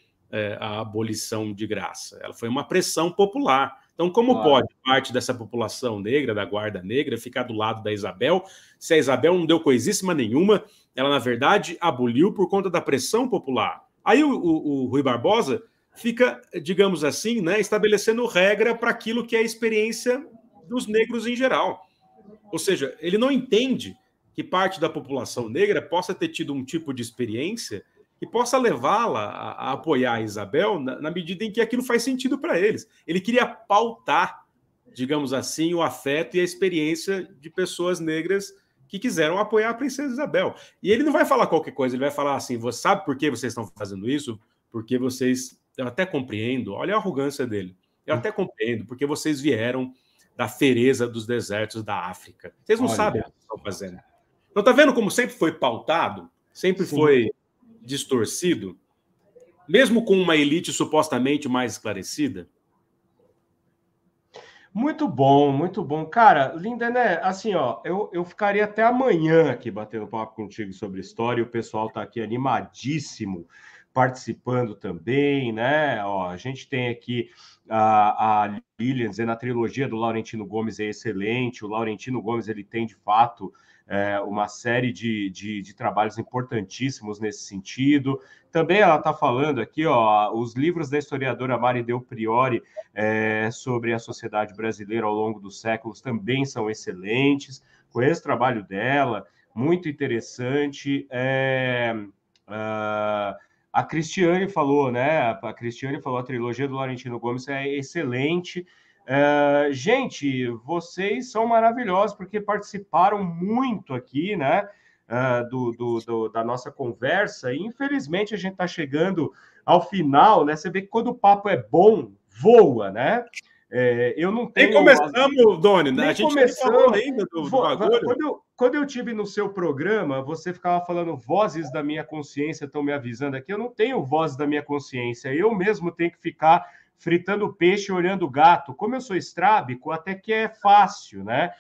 a abolição de graça. Ela foi uma pressão popular. Então, como pode parte dessa população negra, da guarda negra, ficar do lado da Isabel, se a Isabel não deu coisíssima nenhuma, ela, na verdade, aboliu por conta da pressão popular. Aí o Rui Barbosa fica, digamos assim, né, estabelecendo regra para aquilo que é a experiência dos negros em geral. Ou seja, ele não entende que parte da população negra possa ter tido um tipo de experiência que possa levá-la a apoiar a Isabel na medida em que aquilo faz sentido para eles. Ele queria pautar, digamos assim, o afeto e a experiência de pessoas negras que quiseram apoiar a princesa Isabel. E ele não vai falar qualquer coisa, ele vai falar assim, você sabe por que vocês estão fazendo isso? Porque vocês... Eu até compreendo, olha a arrogância dele. Eu até compreendo, porque vocês vieram da fereza dos desertos da África. Vocês não sabem o que estão fazendo. Então, tá vendo como sempre foi pautado? Sempre foi distorcido? Mesmo com uma elite supostamente mais esclarecida? Muito bom, muito bom. Cara, Lindené, assim, ó, eu ficaria até amanhã aqui batendo papo contigo sobre história, e o pessoal tá aqui animadíssimo, participando também, né? Ó, a gente tem aqui a Lilian dizendo a trilogia do Laurentino Gomes é excelente. O Laurentino Gomes, ele tem, de fato, uma série de trabalhos importantíssimos nesse sentido. Também ela está falando aqui, ó, os livros da historiadora Mari Del Priori sobre a sociedade brasileira ao longo dos séculos também são excelentes. Conheço o trabalho dela, muito interessante. A Cristiane falou, né? A Cristiane falou, a trilogia do Laurentino Gomes é excelente. Gente, vocês são maravilhosos porque participaram muito aqui, né? da nossa conversa, e infelizmente a gente está chegando ao final, né? Você vê que quando o papo é bom, voa, né? Eu não Nem tenho. começamos, Doni, né? A Nem gente nem falou começamos. ainda do bagulho. Quando eu tive no seu programa, você ficava falando vozes da minha consciência estão me avisando aqui. Eu não tenho vozes da minha consciência. Eu mesmo tenho que ficar fritando peixe, olhando o gato. Como eu sou estrábico, até que é fácil, né?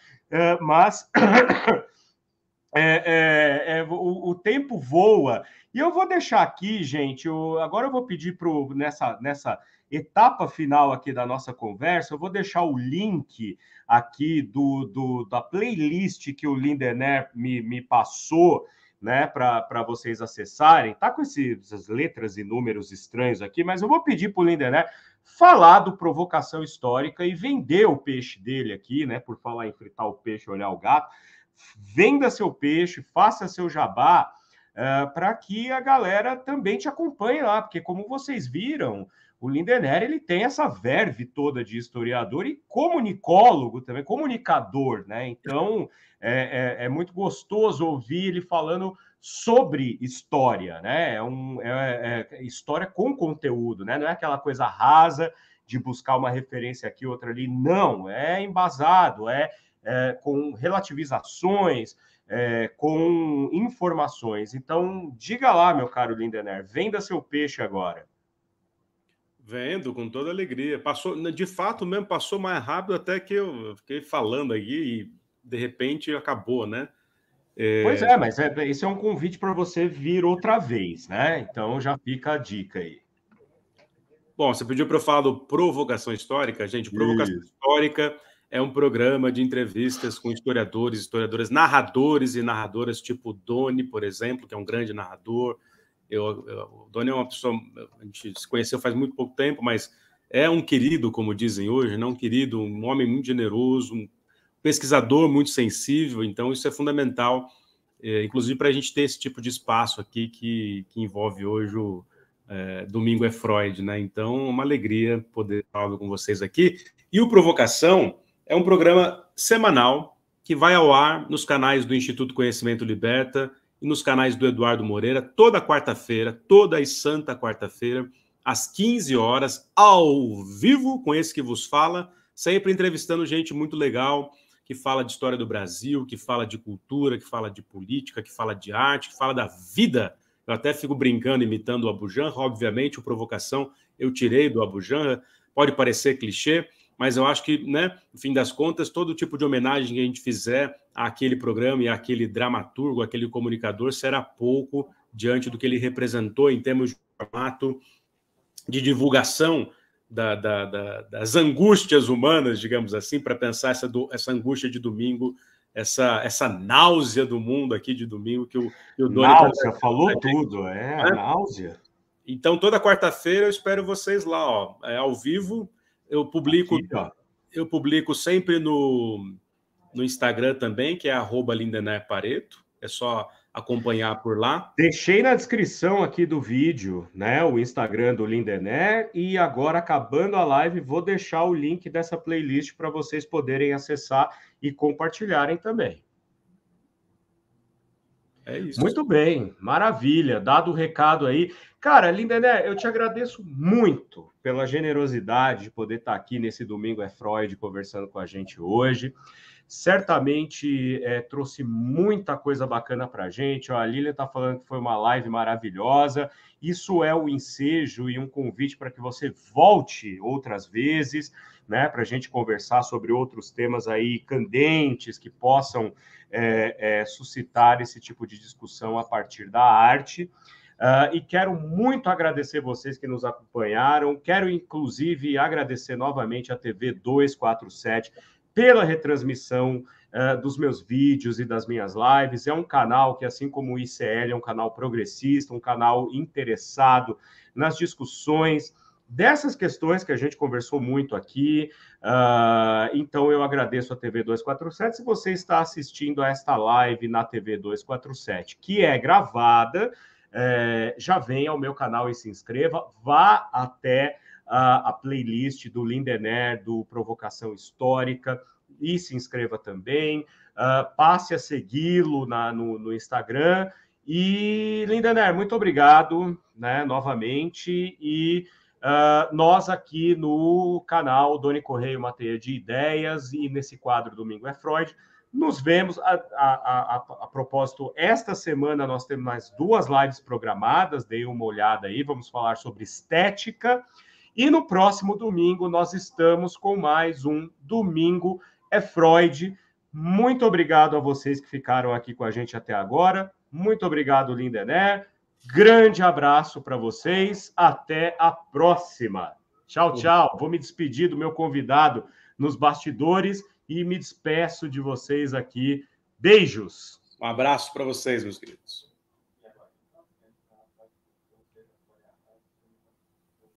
Mas o tempo voa. E eu vou deixar aqui, gente. Agora eu vou pedir nessa etapa final aqui da nossa conversa, eu vou deixar o link aqui da playlist que o Lindener me passou, né, para vocês acessarem. Tá com essas letras e números estranhos aqui, mas eu vou pedir para o Lindener falar do Provocação Histórica e vender o peixe dele aqui, né? Por falar em fritar o peixe, olhar o gato. Venda seu peixe, faça seu jabá, para que a galera também te acompanhe lá, porque como vocês viram, o Lindener ele tem essa verve toda de historiador e comunicólogo também, comunicador, né? Então é muito gostoso ouvir ele falando sobre história, né? História com conteúdo, né? Não é aquela coisa rasa de buscar uma referência aqui, outra ali. Não, é embasado, com relativizações, com informações. Então, diga lá, meu caro Lindener, venda seu peixe agora. Vendo, com toda alegria. Passou, de fato mesmo, passou mais rápido até que eu fiquei falando aqui e, de repente, acabou, né? Pois é, mas esse é um convite para você vir outra vez, né? Então, já fica a dica aí. Bom, você pediu para eu falar do Provocação Histórica. Gente, Provocação Histórica é um programa de entrevistas com historiadores, historiadoras, narradores e narradoras, tipo o Doni, por exemplo, que é um grande narrador. O Doni é uma pessoa, a gente se conheceu faz muito pouco tempo, mas é um querido, como dizem hoje, não um querido, um homem muito generoso, um pesquisador muito sensível, então isso é fundamental, inclusive para a gente ter esse tipo de espaço aqui que envolve hoje o Domingo é Freud, né? Então, uma alegria poder falar com vocês aqui. E o Provocação é um programa semanal que vai ao ar nos canais do Instituto Conhecimento Liberta e nos canais do Eduardo Moreira, toda quarta-feira, toda santa quarta-feira, às 15 horas, ao vivo, com esse que vos fala, sempre entrevistando gente muito legal, que fala de história do Brasil, que fala de cultura, que fala de política, que fala de arte, que fala da vida. Eu até fico brincando, imitando o Abu Janra. Obviamente, o Provocação eu tirei do Abu Janra. Pode parecer clichê, mas eu acho que, né, no fim das contas, todo tipo de homenagem que a gente fizer àquele programa e àquele dramaturgo, àquele comunicador, será pouco diante do que ele representou em termos de formato de divulgação das angústias humanas, digamos assim, para pensar essa angústia de domingo, essa náusea do mundo aqui de domingo que o Doni... Náusea, falou tudo, náusea. Então, toda quarta-feira eu espero vocês lá, ó, ao vivo. Eu publico, aqui, eu publico sempre no Instagram também, que é @lindenerpareto. É só acompanhar por lá. Deixei na descrição aqui do vídeo, né, o Instagram do Lindener, e agora, acabando a live, vou deixar o link dessa playlist para vocês poderem acessar e compartilharem também. É isso. Muito bem, maravilha. Dado o recado aí. Cara, Lindener, eu te agradeço muito pela generosidade de poder estar aqui nesse Domingo é Freud conversando com a gente hoje. Certamente trouxe muita coisa bacana para a gente. A Lilian está falando que foi uma live maravilhosa. Isso é um ensejo e um convite para que você volte outras vezes, né, para a gente conversar sobre outros temas aí candentes que possam suscitar esse tipo de discussão a partir da arte. E quero muito agradecer vocês que nos acompanharam. Quero, inclusive, agradecer novamente a TV 247 pela retransmissão dos meus vídeos e das minhas lives. É um canal que, assim como o ICL, é um canal progressista, um canal interessado nas discussões dessas questões que a gente conversou muito aqui. Então, eu agradeço a TV 247. Se você está assistindo a esta live na TV 247, que é gravada, já venha ao meu canal e se inscreva. Vá até a playlist do Lindener, do Provocação Histórica. e se inscreva também. Passe a segui-lo no Instagram. E, Lindener, muito obrigado, né, novamente. E nós aqui no canal Doni Correia, uma teia de ideias, e nesse quadro Domingo é Freud, nos vemos. A propósito, esta semana nós temos mais 2 lives programadas, dei uma olhada aí, vamos falar sobre estética. E no próximo domingo nós estamos com mais um Domingo é Freud. Muito obrigado a vocês que ficaram aqui com a gente até agora. Muito obrigado, Lindener. Grande abraço para vocês. Até a próxima. Tchau, tchau. Vou me despedir do meu convidado nos bastidores e me despeço de vocês aqui. Beijos. Um abraço para vocês, meus queridos.